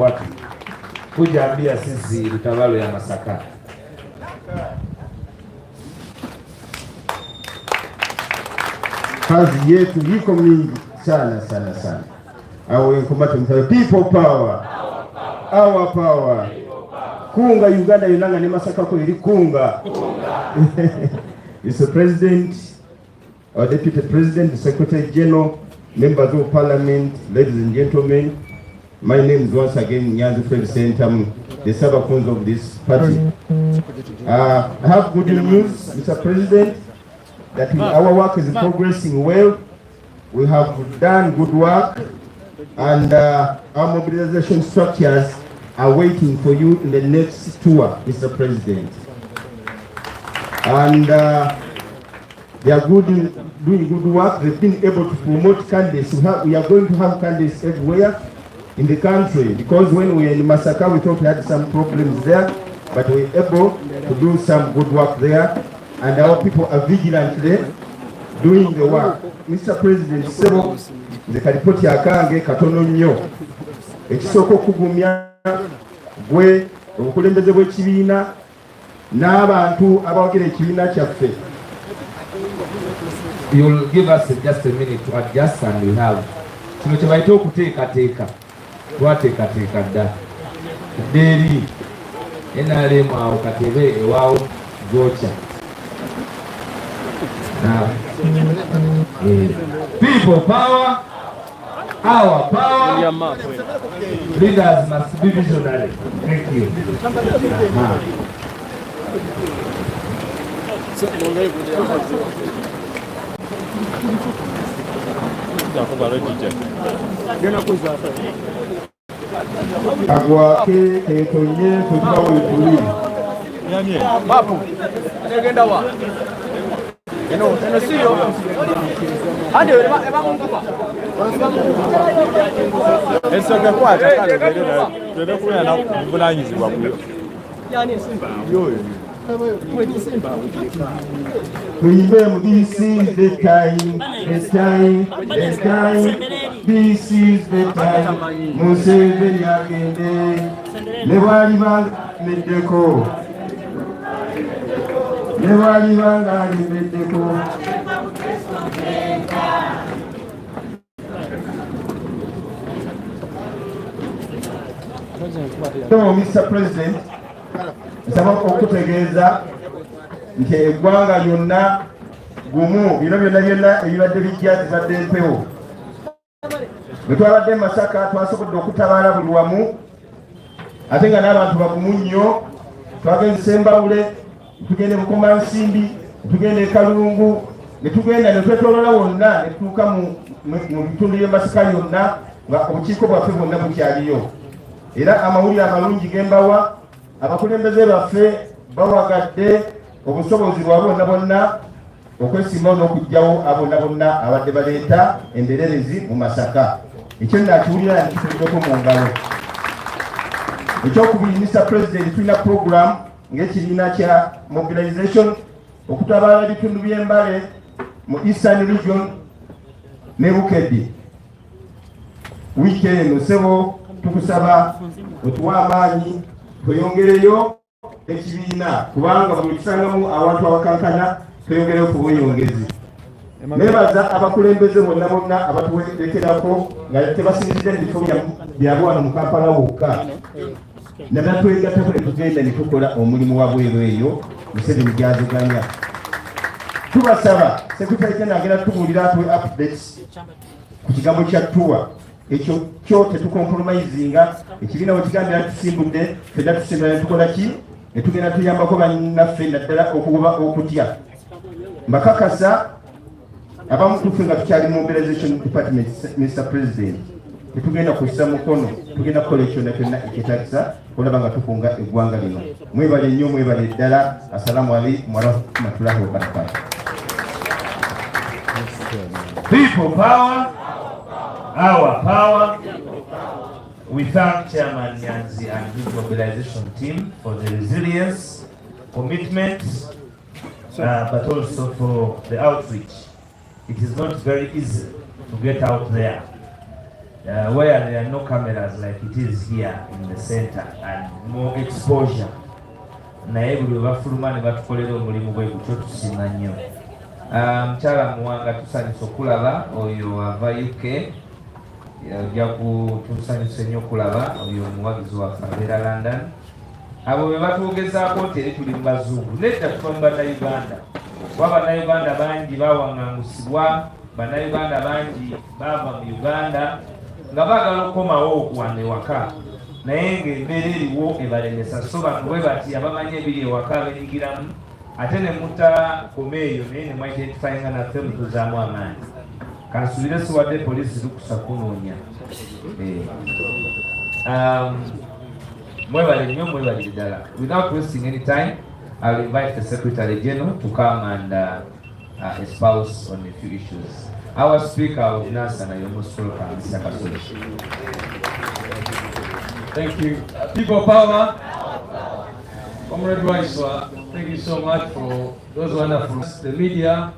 watu kujaambia sisi utawala ya Masaka. Kazi yetu iko mingi sana. Awe kumata mtawe people power. Our power. Kunga Uganda yonanga ne Masaka ko iri kunga. Mr. President, our Deputy President, the Secretary General, members of Parliament, ladies and gentlemen, my name is once again Nyanzi Fred Sentam, the Sabakons of this party. I have good news, Mr. President, that our work is progressing well. We have done good work, and our mobilization structures are waiting for you in the next tour, Mr. President. And they are doing good work. They've been able to promote candidates. We are going to have candidates everywhere in the country, because when we were in Masaka, we thought we had some problems there, but we were able to do some good work there, and our people are vigilantly doing the work. Mr. President, sebo nze ripoti yakange katono nnyo ekisooka okugumya gwe obukulembeze bw'ekibiina n'abantu abawagira ekibiina kyaffe. You'll give us just a minute to adjust, and we have kino kye bayita okuteekateeka twateekateeka dda ddeeri NRM awo katebe ewaawo gocha. People power, our power, leaders must be visionary. Thank you. Agwa ke etonye kutuwa wetuli Bapu anegenda wa eno siyo ande eba mungupa esoka kwata kale bero twebe kuya na kubulanyizibwa kuyo yani simba yoyo mwe simba This is the time, this is the time. Museveni agende, nebali banga meddeko. Nebali banga meddeko. So, Mr. President, nsaba okutegeeza nti eggwanga lyonna gumu, bino byonna ebibadde bijja zibadde empewo. Bwe twabadde Masaka twasobodde okutabaala buli wamu, ate nga n'abantu bagumu nnyo. Twagenze Sembawule, tugenda Bukomansimbi, tugenda Kalungu, ne tugenda ne twetoloola wonna ne tutuuka mu bitundu by'e Masaka yonna, nga obukiiko bwaffe bwonna bukyaliyo. Era amawulire amalungi gembawa, abakulembeze baffe bawagadde obusobozi bwa bonna okwesimbawo n'okugyawo bonna abadde baleeta embererezi mu Masaka. Ekyo nakiwulira nkituddeko mu ngalo. Ekyokubiri, Mr. President, tulina program ng'ekibiina kya Mobilization okutabaala ebitundu by'embale mu Eastern Region ne Bukedde. Wiiki eno sebo tukusaba otuwa amaanyi tweyongereyo ekibiina, kubanga bwe tusangamu abantu abakankana tweyongereyo ku bweyongezi. Nebaza abakulembeze bonna abatuwerekerako nga tebasinzidde ebifo byabwe wano mu Kampala wokka, naddala twegattako ne tugenda ne tukola omulimu wa bweru eyo Museveni gy'aziganya. Tubasaba Secretary General agenda tubuulira atuwe updates ku kigambo kya tuwa. Ekyo kyo tetukompromisinga. Ekibiina bwe kigambira tusimbudde, fedda tusimbula ne tukola ki? Ne tugenda tuyambako bannaffe naddala okugoba okutya. Mbakakasa abamu tufe nga tukyali Mobilization Department, Mr. President, tetugenda kussa mukono, tugenda kukola ekyonna kyonna ekyetaagisa olaba nga tukunga eggwanga lino. Mwebale nnyo, mwebale ddala. Assalamu alaikum warahmatullahi wabarakatuh. People power, our power. We thank Chairman Nyanzi and his mobilization team for the resilience, commitment, but also for the outreach. It is not very easy to get out there. where there are no cameras like it is here in the center and more exposure. Naye buli bafuluma ne batukolera omulimu gwe gutyo tusinga nnyo. Mukyala Muwanga tusanyusa okulaba oyo ava UK, ojja kutusanyusa nnyo okulaba oyo omuwagizi waffe abeera London. Abo be batwogezaako nti eri tuli mu bazungu, nedda tuva mu bannayuganda. Kuba bannayuganda bangi bawaŋŋangusibwa, bannayuganda bangi baava mu Uganda nga baagala okukomawo wano ewaka, naye ng'embeera eriwo ebalemesa. So bano bwe bati abamanyi ebiri ewaka benyigiramu, ate ne mutakoma eyo naye ne mwidentifyinga naffe mutuzaamu amaanyi. Kansuubire siwadde poliisi lukusa kunoonya. Mwebale nnyo, mwebale ddala. Without wasting any time, I will invite the Secretary General to come and espouse on a few issues. Our Speaker of Nasana, you're most welcome, Mr. Kavule. Thank you. People power. Comrade Waiswa, thank you so much for those wonderful the media.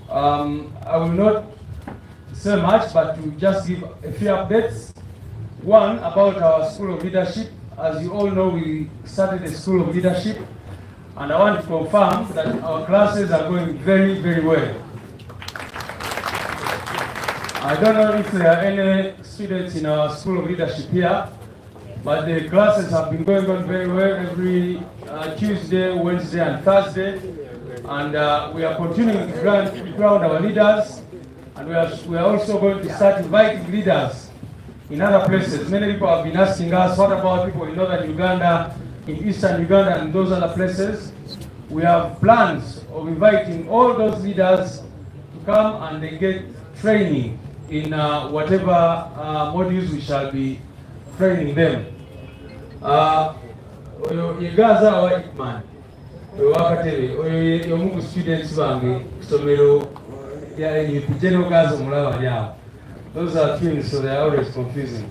I will not say much, but to just give a few updates. One, about our School of Leadership. As you all know, we started the School of Leadership, and I want to confirm that our classes are going very, very well. I don't know if there are any students in our School of Leadership here, but the classes have been going on very well every Tuesday, Wednesday, and Thursday. And we are continuing to ground our leaders, and we are also going to start inviting leaders in other places. Many people have been asking us, what about people in northern Uganda, in eastern Uganda, and those other places? We have plans of inviting all those leaders to come and they get training in whatever modules we shall be training them. Igaza or Ikman, Yomungu students bange, Somero, General Gaza Mulawa Yao. Those are twins, so they are always confusing.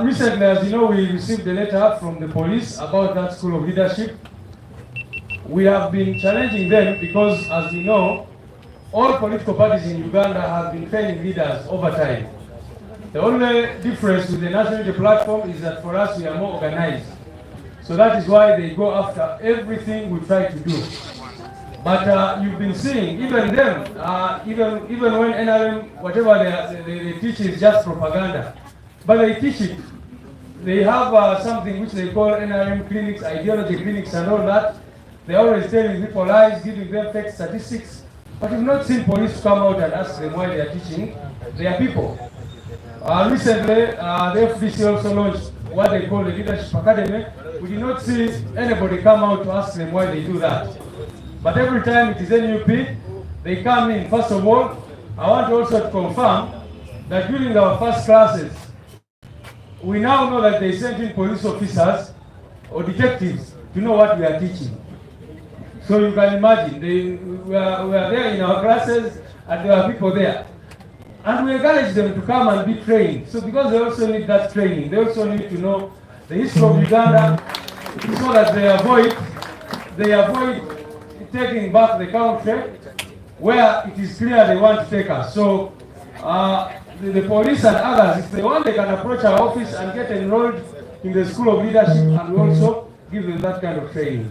Recently, as you know, we received a letter from the police about that School of Leadership. We have been challenging them because, as you know, all political parties in Uganda have been training leaders over time. The only difference with the National Unity Platform is that for us we are more organized. So that is why they go after everything we try to do. But you've been seeing, even them, even when NRM, whatever they teach is just propaganda, but they teach it. They have something which they call NRM clinics, ideology clinics and all that. They're always telling people lies, giving them fake statistics. But we've not seen police come out and ask them why they are teaching their people. Recently, the FDC also launched what they call the Leadership Academy. We did not see anybody come out to ask them why they do that. But every time it is NUP, they come in. First of all, I want also to confirm that during our first classes, we now know that they sent in police officers or detectives to know what we are teaching. So you can imagine, we are there in our classes and there are people there. And we encourage them to come and be trained. So because they also need that training, they also need to know the history of Uganda so that they avoid taking back the country where it is clear they want to take us. So the police and others, if they want, they can approach our office and get enrolled in the School of Leadership, and we also give them that kind of training.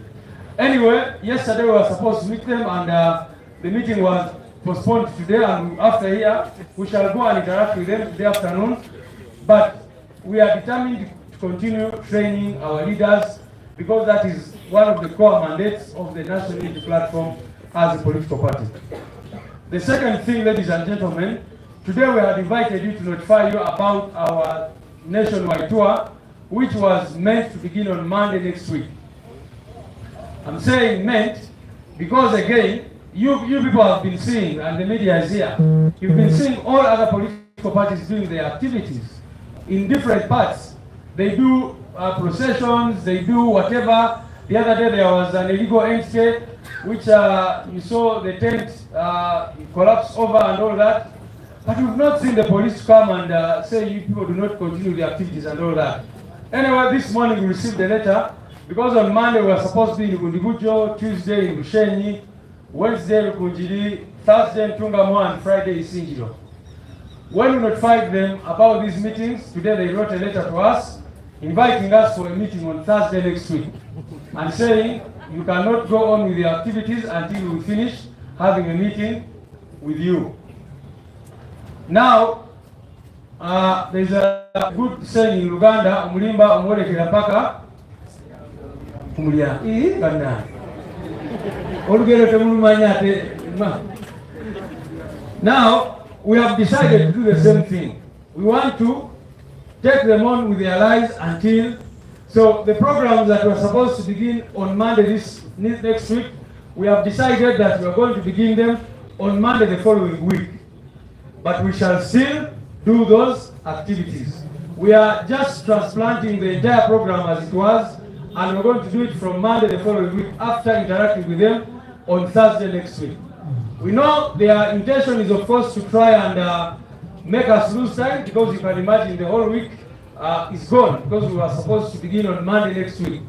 Anyway, yesterday we were supposed to meet them, and the meeting was postponed today, and after here we shall go and interact with them today afternoon. But we are determined to continue training our leaders, because that is one of the core mandates of the National Unity Platform as a political party. The second thing, ladies and gentlemen, today we had invited you to notify you about our nationwide tour, which was meant to begin on Monday next week. I'm saying meant because, again, you people have been seeing, and the media is here, you've been seeing all other political parties doing their activities in different parts. They do processions, they do whatever. The other day there was an illegal entity which you saw the tent collapse over and all that. But we've not seen the police come and say you people do not continue the activities and all that. Anyway, this morning we received a letter, because on Monday we were supposed to be in Gundibujo, Tuesday in Bushenyi, Wednesday in Kunjiri, Thursday in Tungamo, and Friday in Sinjiro. When we notified them about these meetings, today they wrote a letter to us inviting us for a meeting on Thursday next week and saying you cannot go on with your activities until we finish having a meeting with you. Now, there's a good saying in Uganda, Umulimba umwolekera mpaka kumulya. Kana. Olugero temulumanya ate. Now, we have decided to do the same thing. We want to take them on with their lives until, so the programs that were supposed to begin on Monday next week, we have decided that we are going to begin them on Monday the following week. But we shall still do those activities. We are just transplanting the entire program as it was, and we're going to do it from Monday the following week after interacting with them on Thursday next week. We know their intention is, of course, to try and make us lose time, because you can imagine the whole week is gone, because we were supposed to begin on Monday next week.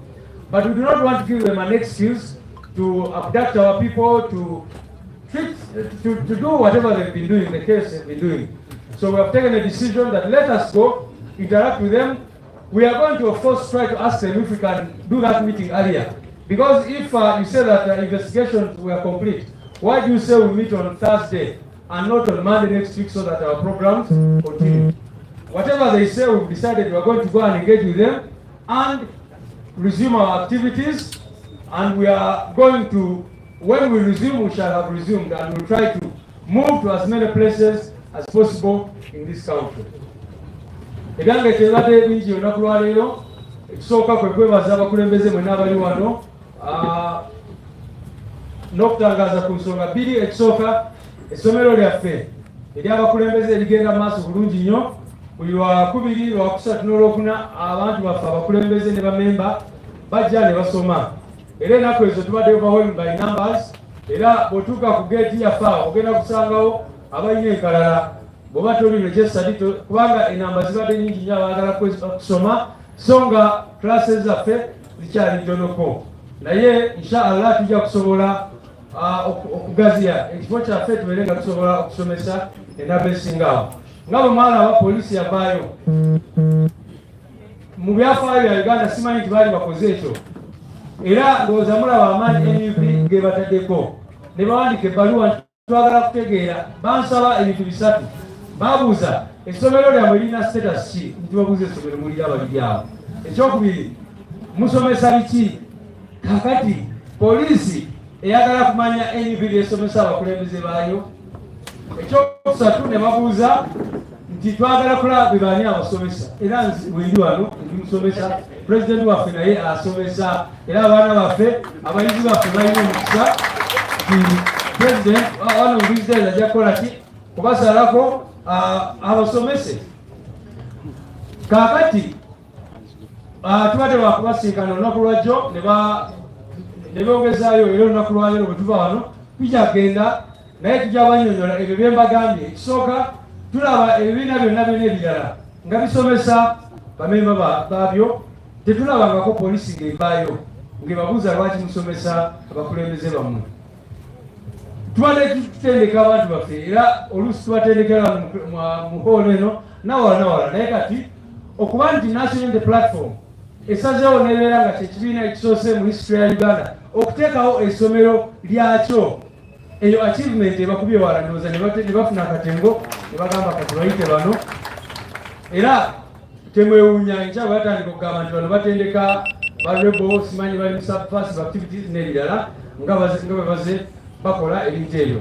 But we do not want to give them an excuse to abduct our people, to do whatever they've been doing, the case they've been doing. So we have taken a decision that let us go, interact with them. We are going to, of course, try to ask them if we can do that meeting earlier. Because if you say that the investigations were complete, why do you say we meet on Thursday and not on Monday next week so that our programs continue? Whatever they say, we've decided we're going to go and engage with them and resume our activities. And we are going to, when we resume, we shall have resumed, and we'll try to move to as many places as possible in this country. Egange tebadde bingi olunaku lwa leero, ekisooka kwe kwebaza abakulembeze mwenna abali wano n'okutangaaza ku nsonga bbiri. Ekisooka, essomero lyaffe ery'abakulembeze ligenda maaso bulungi nnyo. Buli Lwakubiri, Lwakusatu n'Olwokuna abantu baffe abakulembeze ne bamemba bajja ne basoma. Era ennaku ezo tubadde overwhelmed by numbers. Era bw'otuuka ku geeti yaffe ogenda kusangawo abalina enkalala bw'oba toli registered, kubanga enamba zibadde nnyingi nnyo abaagala kusoma, so nga classes zaffe zikyali ntonoko. Naye inshallah tujja kusobola okugaziya ekifo kyaffe tubeere nga tusobola okusomesa ennaku esingawo. Nga bwe mwalaba poliisi yavaayo mu byafaayo bya Uganda, simanyi nti baali bakoze ekyo. Era ndowooza mulaba amaanyi NUP ge bataddeko ne bawandika ebbaluwa, twagala kutegeera. Bansaba ebintu bisatu. Babuuza essomero lyabwe lirina status ki, ntibabuuza essomero mulira abaliri awo. Ekyokubiri, musomesa biki? Kakati poliisi eyagala kumanya NUP lyesomesa abakulembeze baayo. Ekyokusatu ne babuuza nti twagala kulaba bwe baani abasomesa. Era wendi wano ndi musomesa, pulezidenti waffe naye asomesa, era abaana baffe abayizi baffe balina omukisa nti pulezidenti wano mu bizitezi ajja kukola ki? Kubasalako abasomese. Kaakati tubadde bakubasinkana olunaku lwajjo ne bongezaayo era olunaku lwaleero bwe tuva wano tujagenda naye tujja banyonyola ebyo bye mbagambye. Ekisooka, tulaba ebibiina byonna ebirala nga bisomesa bamemba baabyo, tetulabangako poliisi ng'evaayo ng'ebabuuza lwaki musomesa abakulembeze bammwe. Tubadde tutendeka abantu baffe, era oluusi tubatendekera mu hoolo eno nawala. Naye kati okuba nti National Unity Platform esazeewo nebeera nga kyekibiina ekisoose mu history ya Uganda okuteekawo essomero lyakyo, eyo achievement ebakubye wala ndowooza ne bafuna akatengo ne bagamba kati bayite bano. Era temwewuunya enkya bwe batandika okugamba nti bano batendeka barebo, simanyi bali mu subversive activities n'ebirala nga bwe baze bakola ebintu ebyo.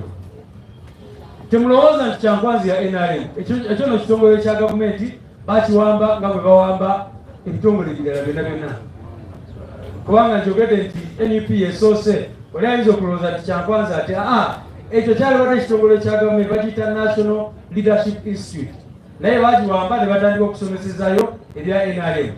Temulowooza nti kyankwanzi ya NRM. Ekyo no kitongole kya gavumenti bakiwamba nga bwe bawamba ebitongole ebirala byonna. Kubanga njogedde nti NUP yesoose, oli ayinza okulowooza nti kyankwanzi ate ekyo kyalibata ekitongole kya gavumenti bakiyita National Leadership Institute, naye bagiwamba ne batandika okusomesezaayo ebya NRM.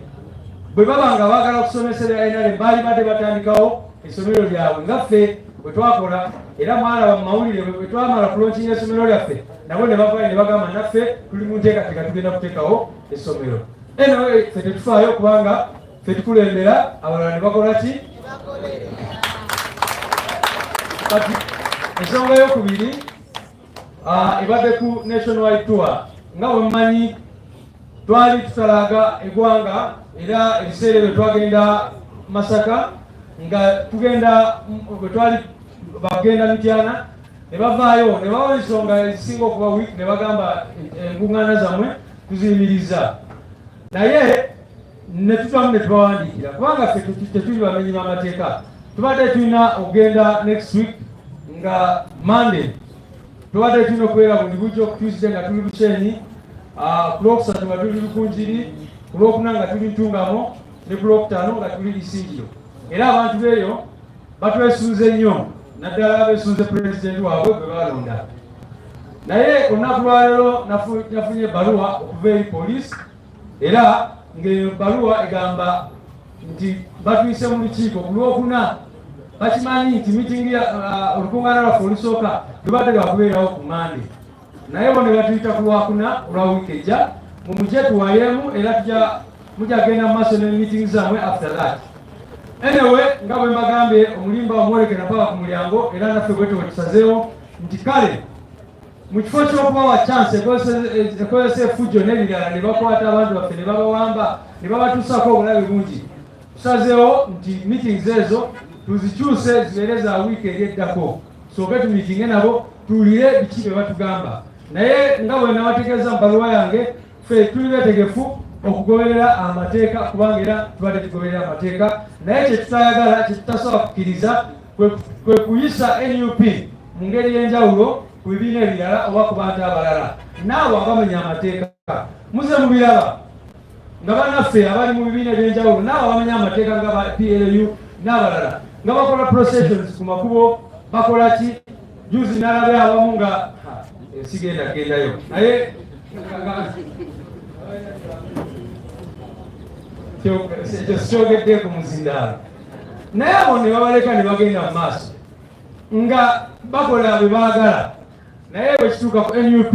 Bwe baba nga baagala okusomesa ebya NRM baali badde batandikawo essomero lyabwe nga ffe bwe twakola. Era mwalaba mu mawulire bwe twamala kulonkinga essomero lyaffe, nabo ne bavaayo ne bagamba naffe tuli mu nteekateeka tugenda kuteekawo essomero. Eno ffe tetufaayo kubanga ffe tukulembera, abalala ne bakola ki? Kati ensonga y'okubiri ebadde ku nationwide tour nga wemumanyi twali tutalaga eggwanga era ebiseera ebyo twagenda Masaka nga tugenda bwe twali bagenda Mityana ne bavaayo ne bawa ensonga ezisinga okuba wiiki ne bagamba enkuŋŋaana zammwe tuziyimiriza naye ne tutwamu ne tubawandiikira kubanga ffe tetuli bamenyi b'amateeka tubadde tulina okugenda next week nga Monday tubadde tulina okubeera bundi bujjo Tuesday nga tuli Bukyeni ku Lwokusatu nga tuli Lukunjiri ku Lwokuna nga tuli Ntungamo ne ku Lwokutaano nga tuli Isingiro era abantu beeyo batwesunze nnyo naddala beesunze pulezidenti waabwe gwe balonda naye olunaku lwaleero nafunye ebbaluwa okuva eri poliisi era ng'eyo bbaluwa egamba nti batuyise mu lukiiko ku Lwokuna bakimanyi nti mitingi olukuŋŋaana lwaffe olusooka lubadde lwakubeerawo ku Monday naye bo ne batuyita ku Lwakuna olwa wiiki ejja mumuje tuwayeemu era mujagenda mu maaso n'emitingi zammwe after that. Anyway, nga bwe mbagambye omulimba omwolekera mpaka ku mulyango era naffe bwe tusazeewo nti kale mu kifo ky'okubawa chance ekozesa effujjo n'ebirala ne bakwata abantu baffe ne babawamba ne babatuusako obulabe bungi tusazeewo nti meetings ezo tuzikyuse zibeere za wiiki eri eddako sooke tumiitinge nabo tuwulire biki bye batugamba naye nga bwe nabategeeza mu bbaluwa yange ffe tuli beetegefu okugoberera amateeka kubanga era tubadde tugoberera amateeka naye kye tutayagala kye tutasobola kukkiriza kwe kuyisa NUP mu ngeri y'enjawulo ku bibiina ebirala oba ku bantu abalala naawe abamenya amateeka muze mubiraba nga bannaffe abali mu bibiina eby'enjawulo naawe abamenya amateeka nga ba PLU n'abalala nga bakola processions ku makubo bakola ki juzi nalabe abamu nga sigenda gendayo naye kyogedde ku muzindaalo naye abo ne babaleka ne bagenda mu maaso nga bakola bye baagala naye bwe kituuka ku NUP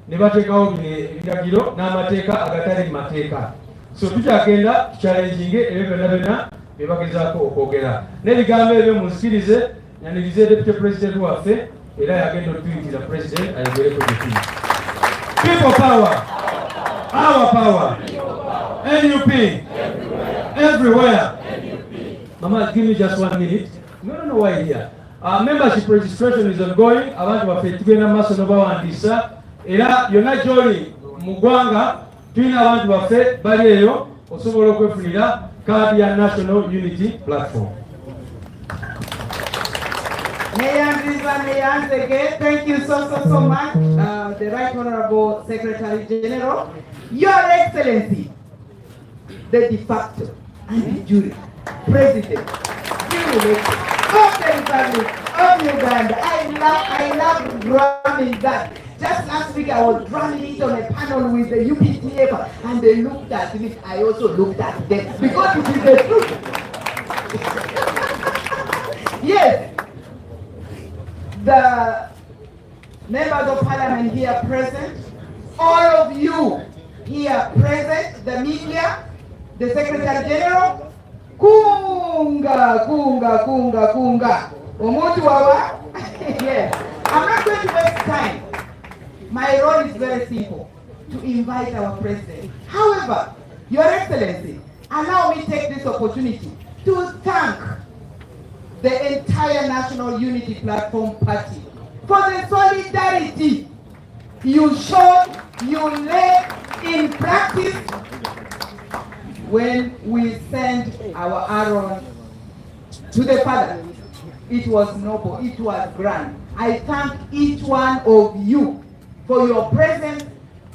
ne bateekawo ebiragiro n'amateeka agatali mu mateeka so tukyagenda tukyalenjinge ebyo byonna byonna bye bagezaako okwogera n'ebigambo ebyo munzikirize nyanirize deputy president waffe era yagenda otuyitira president ayogereko gyetuyi people power our power NUP everywhere. Mama, give me just 1 minute. No, why here? Membership registration is ongoing. Abantu baffe tugenda maaso n'obawandiisa era yonna gy'oli mu ggwanga tulina abantu baffe bali eyo osobola okwefunira kaadi ya National Unity Platform. Thank you so much, the Right Honorable Secretary General. Your Excellency, the de facto and the jure president of the Republic of Uganda. I love drumming that. Just last week I was drumming it on a panel with the UPTF and they looked at me. I also looked at them because it is the truth. Yes, the members of parliament here present, all of you here present, the media, the Secretary General, kunga. Omuntu wawa. Yes. I'm not going to waste time. My role is very simple, to invite our president. However, Your Excellency, allow me to take this opportunity to thank the entire National Unity Platform Party for the solidarity you showed, you laid in practice when we sent our Aaron to the Father. It was noble, it was grand. I thank each one of you for your presence,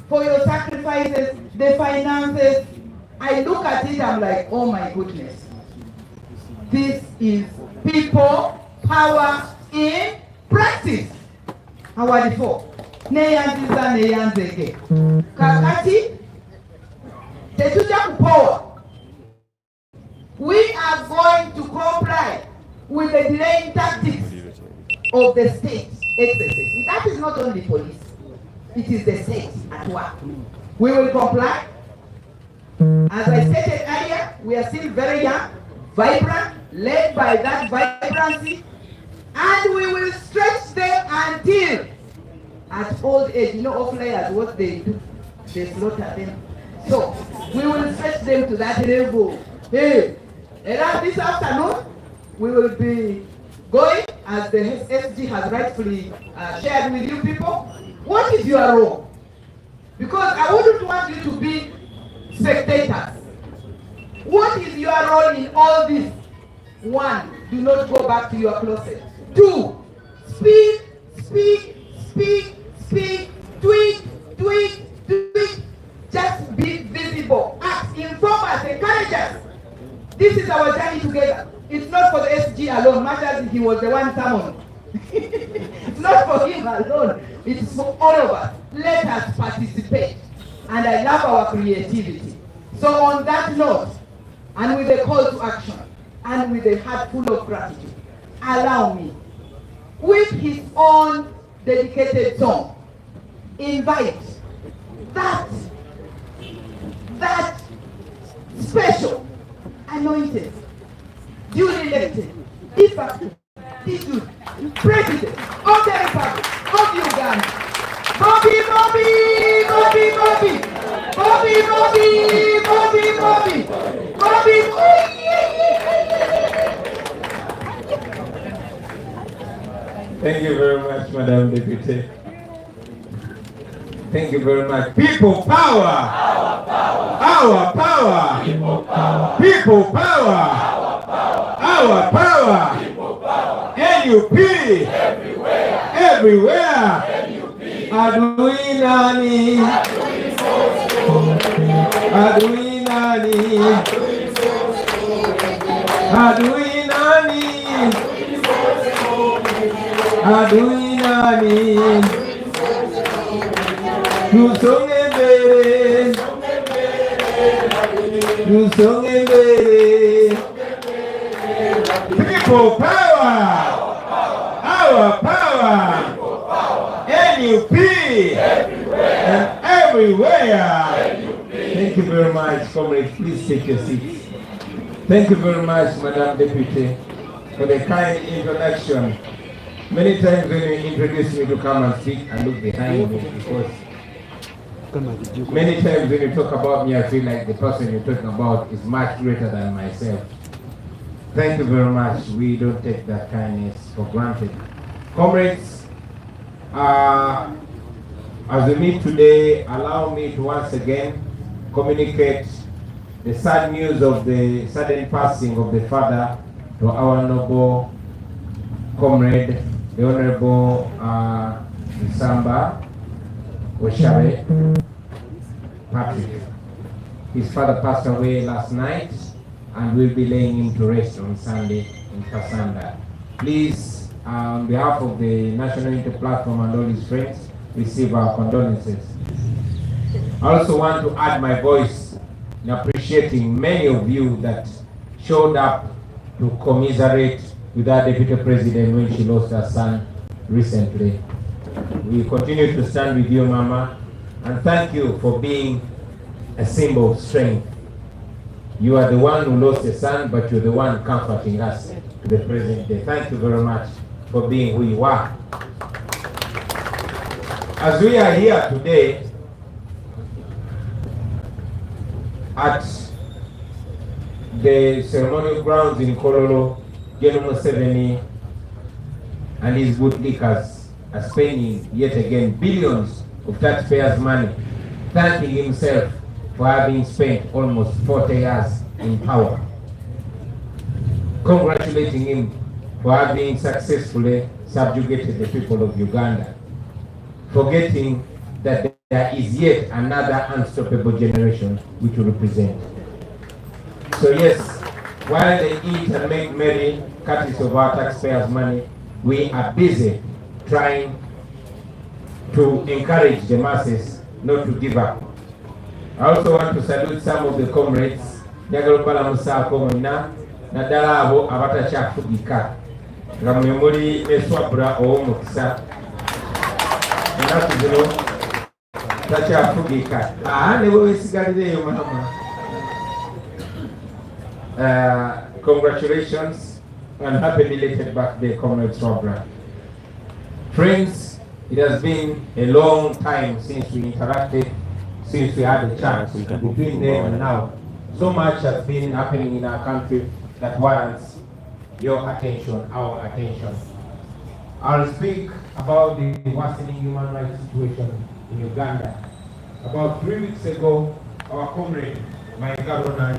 for your sacrifices, the finances. I look at it, I'm like, oh my goodness. This is people power in practice. Hawadifo. Neyanzege. Kakati. Tetuja kupower. We are going to comply with the delaying tactics of the state excesses. That is not only police. It is the state at work. We will comply. As I stated earlier, we are still very young, vibrant, led by that vibrancy, and we will stretch them until at old age, you know, off layers, what they do. they slaughter them. So we will stretch them to that level. Hey, and this afternoon we will be going, as the SG has rightfully shared with you people. What is your role? Because I wouldn't want you to be spectators. What is your role in all this? 1, do not go back to your closet. 2, speak, speak, speak, speak, tweet, tweet, tweet. Just be visible. Act, inform us, encourage us. This is our journey together. It's not for the SG alone, much as he was the one summoned. It's not for him alone. It's for all of us. Let us participate. And I love our creativity. So on that note, and with a call to action, and with a heart full of gratitude, allow me, with his own dedicated song, invite that special, anointed, duly elected, de facto, President of the Republic of Uganda, Bobi, Bobi, Bobi, Bobi, Bobi, Bobi, Bobi, Bobi, Bobi, Bobi. Thank you very much, Madam Deputy. Thank you very much. People power! Our power! People power! People power! Our power! NUP! Everywhere! Everywhere! Adui nani? Adui nani? Adui nani? Adui nani? Tusonge mbele, tusonge mbele. People power, our power, NUP, and everywhere. Thank you very much, comrades. Please take your seats. Thank you very much, Madam Deputy, for the kind introduction. Many times when you introduce me to come and speak, I look behind me because many times when you talk about me, I feel like the person you're talking about is much greater than myself. Thank you very much. We don't take that kindness for granted. Comrades, as we meet today, allow me to once again communicate the sad news of the sudden passing of the father to our noble comrade, the Honorable Nsamba Oshabe Patrick. His father passed away last night and we'll be laying him to rest on Sunday in Kasanda. Please, on behalf of the National Unity Platform and all his friends, receive our condolences. I also want to add my voice in appreciating many of you that showed up to commiserate with our Deputy President when she lost her son recently. We continue to stand with you, Mama, and thank you for being a symbol of strength. You are the one who lost a son, but you're the one comforting us to the present day. Thank you very much for being who you are. As we are here today at the ceremonial grounds in Kololo, General Museveni and his bootlickers are spending yet again billions of taxpayers' money, thanking himself for having spent almost 40 years in power, congratulating him for having successfully subjugated the people of Uganda, forgetting that there is yet another unstoppable generation which will represent. So yes, while they eat and make merry, courtesy of our taxpayers' money, we are busy trying to encourage the masses not to give up. I also want to salute some of the comrades. Njagala musako muna naddala abo abatakyafugika nga mwe muli Eswabra ow'omukisa ennaku zino takyafugika ne bwe weesigalireeyo mama. Congratulations and happy belated birthday, Comrade Swabra. Friends, it has been a long time since we interacted, since we had a chance between then and now. So much has been happening in our country that warrants your attention, our attention. I'll speak about the worsening human rights situation in Uganda. About 3 weeks ago, our comrade, my governor,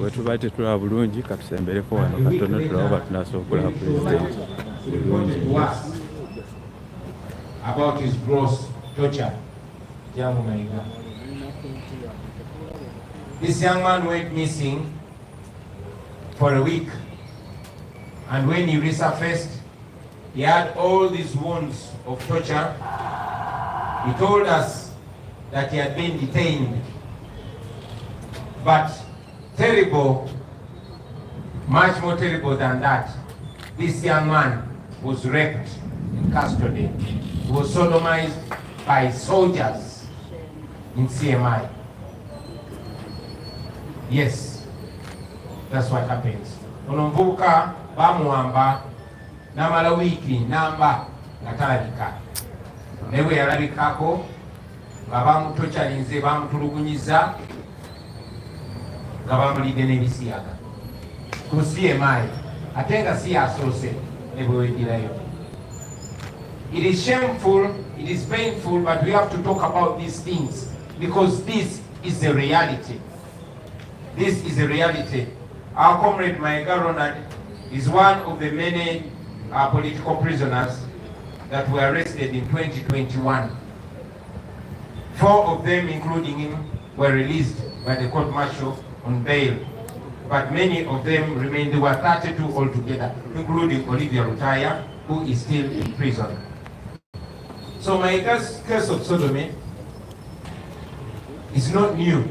wetuba tetulaba bulungi katusembereko wano katono tulaba tunasookola pulezidenti about his gross torture. This young man went missing for a week, and when he resurfaced, he had all these wounds of torture. He told us that he had been detained, but terrible, much more terrible than that, this young man was raped in custody. He was sodomized by soldiers in CMI. Yes, that's what happens. Onomvuka bamuwamba namala wiki namba natalabika. Newe yalabikako nga bamutochalinze bamutulugunyiza nga bamulidde n'ebisiyaga ku CMI ate nga si yasoose ne bwe weddirayo. It is shameful, it is painful, but we have to talk about these things because this is the reality. This is a reality. Our comrade Maenga Ronald is one of the many political prisoners that were arrested in 2021. 4 of them, including him, were released by the court martial on bail. But many of them remain. There were 32 altogether, including Olivia Rutaya, who is still in prison. So my case of sodomy is not new.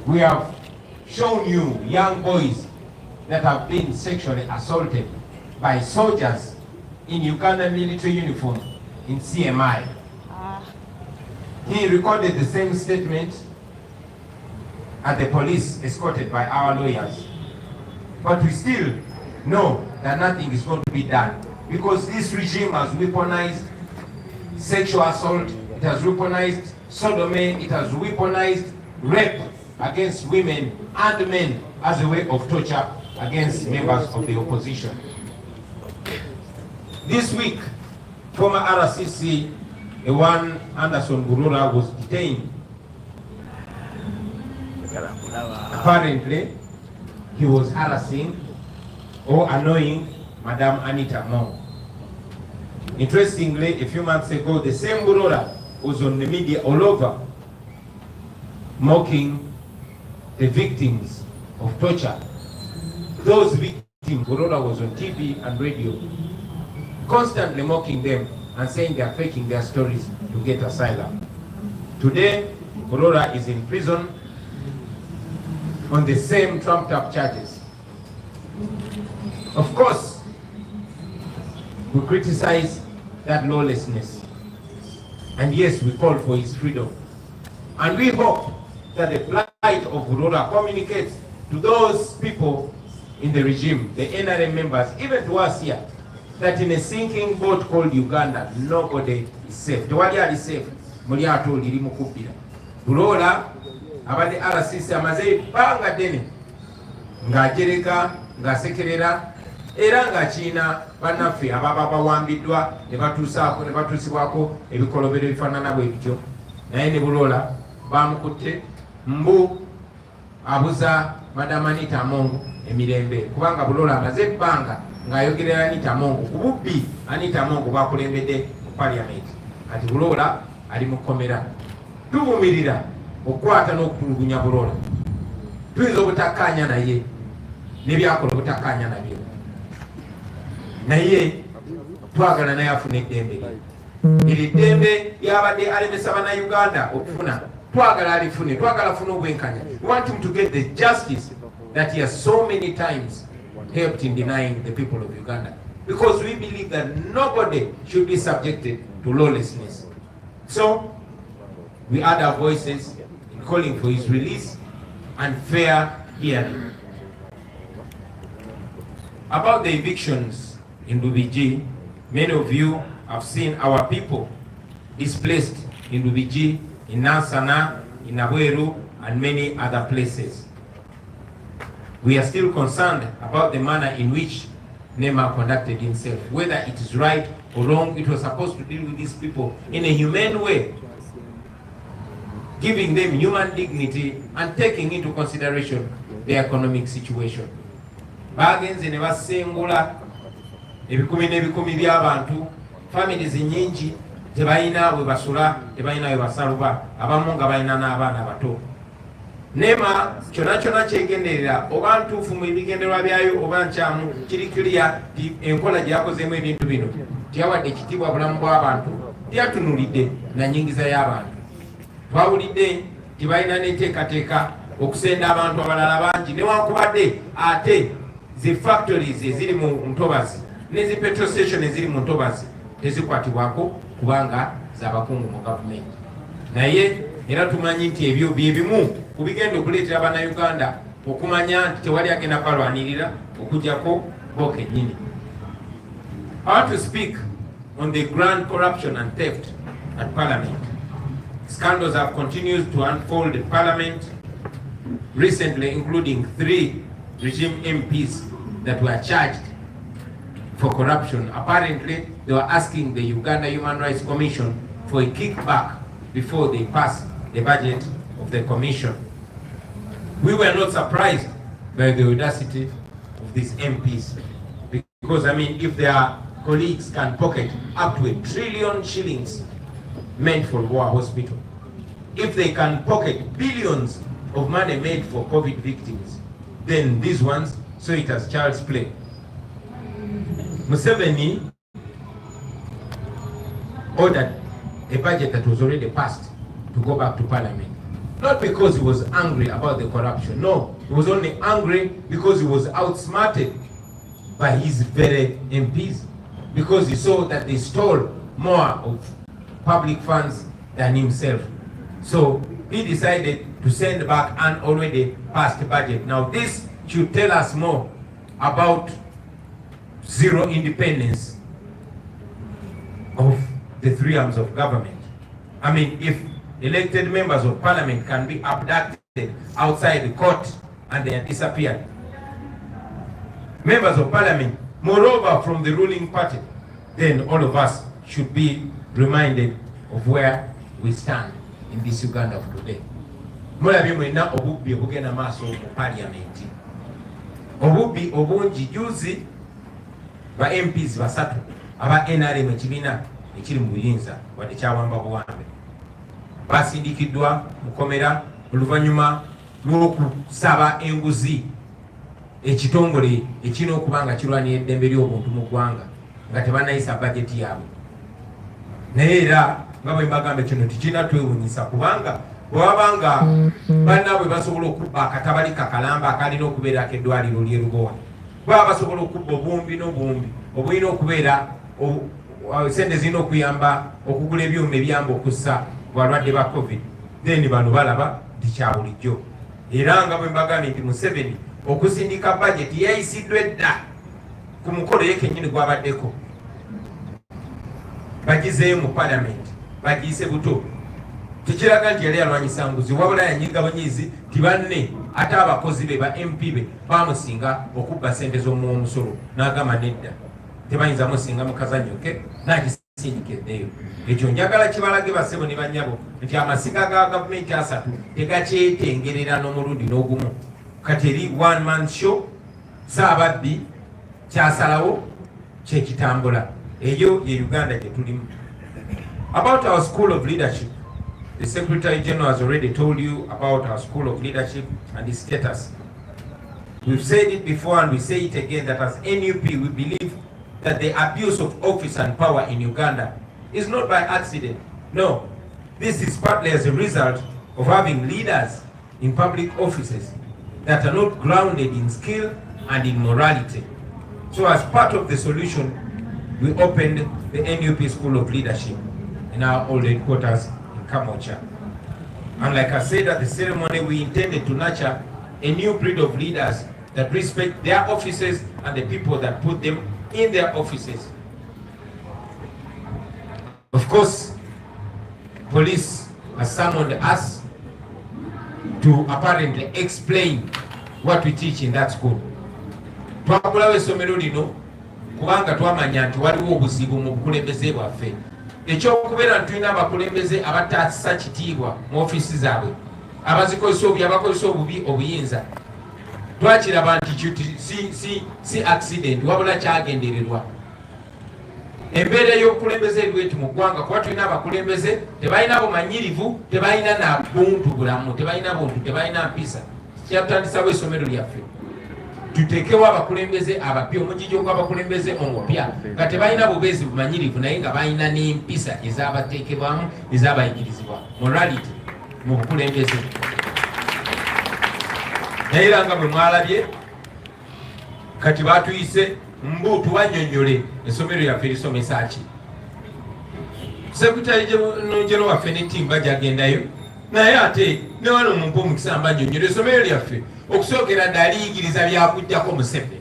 We have shown you young boys that have been sexually assaulted by soldiers in Ugandan military uniform in CMI. He recorded the same statement at the police escorted by our lawyers. But we still know that nothing is going to be done because this regime has weaponized sexual assault, it has weaponized sodomy, it has weaponized rape against women and men as a way of torture against members of the opposition. This week, former RCC, Ewan Anderson Burura, was detained. Apparently, he was harassing or annoying Madame Anita Mong. Interestingly, a few months ago, the same Burura was on the media all over, mocking the victims of torture. Those victims, Burura was on TV and radio, constantly mocking them and saying they are faking their stories to get asylum. Today, Burura is in prison on the same trumped-up charges. Of course, we criticize that lawlessness. And yes, we call for his freedom. And we hope that the plight of Burura communicates to those people in the regime, the NRM members, even to us here, that in a sinking boat called Uganda, nobody is safe. Tewali is safe. Muliato liri mukubira. Burura abadde RCC amaze ebbanga ddene ng'ajereka ng'asekerera era ng'akiina bannaffe ababa bawambiddwa ne batuusibwako ebikolobero ebifaanana bwe bityo, naye ne Burura bamukutte mbu abuza Madam Anita Mongo emirembe kubanga Burura amaze ebbanga ng'ayogerera Anita Mongo ku bubbi Anita Mongo bakulembedde mu Parliament. Kati Burura ali mu kkomera. Tuvumirira okwata n'okutulugunya Burura. Tuyinza obutakkaanya naye n'ebyakola obutakkaanya nabyo, naye twagala naye afuna eddembe. Eri ddembe lyabadde alemesa bannayuganda okufuna, twagala alifune, twagala afune obwenkanya. We want him to get the justice that he has so many times helped in denying the people of Uganda, because we believe that nobody should be subjected to lawlessness. So we add our voices in calling for his release and fair hearing. About the evictions in Lubigi, many of you have seen our people displaced in Lubigi, in Nansana, in Aweru, and many other places. We are still concerned about the manner in which NEMA conducted himself, whether it is right or wrong. It was supposed to deal with these people in a humane way, giving them human dignity and taking into consideration their economic situation. Bagenze ne basengula ebikumi n'ebikumi by'abantu, families nyingi tebalina bwe basula, tebalina bwe basaluba, abamu nga balina n'abaana bato. NEMA kyonna kyegenderera oba ntuufu mu bigendererwa byayo oba nkyamu, kiri clear ti enkola gye yakozeemu ebintu bino tiyawadde ekitiibwa bulamu bw'abantu, tiyatunulidde na nyingiza y'abantu. Twawulidde tibalina n'enteekateeka okusenda abantu abalala bangi, newankubadde ate zi factories eziri mu ntobazi ne zi petrol station eziri mu ntobazi tezikwatibwako kubanga z'abakungu mu gavumenti. Naye era tumanyi nti ebyo bye bimu ku bigenda okuleetera Bannayuganda okumanya nti tewali agenda balwanirira okujjako bo kennyini. I want to speak on the grand corruption and theft at Parliament. Scandals have continued to unfold in Parliament recently, including 3 regime MPs that were charged for corruption. Apparently, they were asking the Uganda Human Rights Commission for a kickback before they passed the budget of the commission. We were not surprised by the audacity of these MPs because, I mean, if their colleagues can pocket up to $1 trillion shillings meant for war hospital, if they can pocket billions of money made for COVID victims, then these ones saw it as child's play. Museveni ordered a budget that was already passed to go back to Parliament. Not because he was angry about the corruption. No, he was only angry because he was outsmarted by his very MPs, because he saw that they stole more of public funds than himself. So he decided to send back an already passed budget. Now this should tell us more about zero independence of the 3 arms of government. I mean, if elected members of Parliament can be abducted outside the court and they are disappeared, members of Parliament, moreover from the ruling party, then all of us should be reminded of where we stand in this Uganda of today. Mulabye mwena obubbi obugenda maaso mu parliament. Obubbi obungi juzi ba MPs basatu aba NRM ekibiina ekiri mu buyinza wadde kyawamba buwambe basindikiddwa mukomera oluvannyuma lw'okusaba enguzi ekitongole ekirina okuba nga kirwanira eddembe ly'obuntu mu ggwanga nga tebanayisa bajeti yaabwe. Naye era nga bwe mbagamba kino tikirina twewuunyisa kubanga bw'abanga bannaabwe basobola okubba akatabali kakalamba akalina okubeerako eddwaliro ly'e Lubowa, baba basobola okubba obumbi n'obumbi obulina okubeera sente zirina okuyamba okugula ebyuma ebyamba okussa balwadde ba COVID, then bano balaba tikya bulijjo. Era nga bwe mbagambye nti Museveni okusindika bajeti yayisiddwa edda ku mukolo ye kennyini gwabaddeko, bagizeeyo mu Parliament bagiyise buto. Tekiraga nti yali alwanyisa nguzi, wabula yanyiga banyizi ti banne ate abakozi be ba MP be bamusinga okubba sente z'omusolo, n'agamba nedda tebayinza musinga mu kazannyoke n'agisindikiddeyo. Ekyo njagala kibalage bassebo ne bannyabo nti amasiga ga gavumenti 3 tegakyetengerera n'omulundi n'ogumu. Kati eri one man show, Saabaddi kyasalawo kyekitambula. Eyo ye Uganda gye tulimu. About our school of leadership, the Secretary General has already told you about our school of leadership and its status. We've said it before and we say it again that as NUP we believe that the abuse of office and power in Uganda is not by accident. No, this is partly as a result of having leaders in public offices that are not grounded in skill and in morality. So as part of the solution, we opened the NUP School of Leadership in our old headquarters in Kamocha. And like I said at the ceremony, we intended to nurture a new breed of leaders that respect their offices and the people that put them in their offices. Of course, police has summoned us to apparently explain what we teach in that school. Twakulawo essomero lino kubanga twamanya nti waliwo obuzibu mu bukulembeze bwaffe. Ekyokubeera nti tulina abakulembeze abataasa kitiibwa mu ofiisi zaabwe, abazikozesa obubi, abakozesa obubi obuyinza. Twakiraba nti si accident wabula kyagendererwa. Embeera y'obukulembeze bwetu mu ggwanga kuba tulina abakulembeze tebalina bumanyirivu, tebalina na buntu bulamu, tebalina buntu, tebalina mpisa. Kyatutandisawo essomero lyaffe. Tuteekewo abakulembeze abapya, omugijjo gw'abakulembeze omupya nga tebalina bubeezi bumanyirivu naye nga balina n'empisa ez'abateekebwamu ez'abayigirizibwa, morality mu bukulembeze. Naye era nga bwe mwalabye kati batuyise mbu tubannyonnyole essomero lyaffe lisomesa ki. Sekretary General waffe ne ttiimu bajagendayo naye ate ne wano mumpa omukisa mbannyonnyole essomero lyaffe okusookera ddala liyigiriza byakujjako Museveni.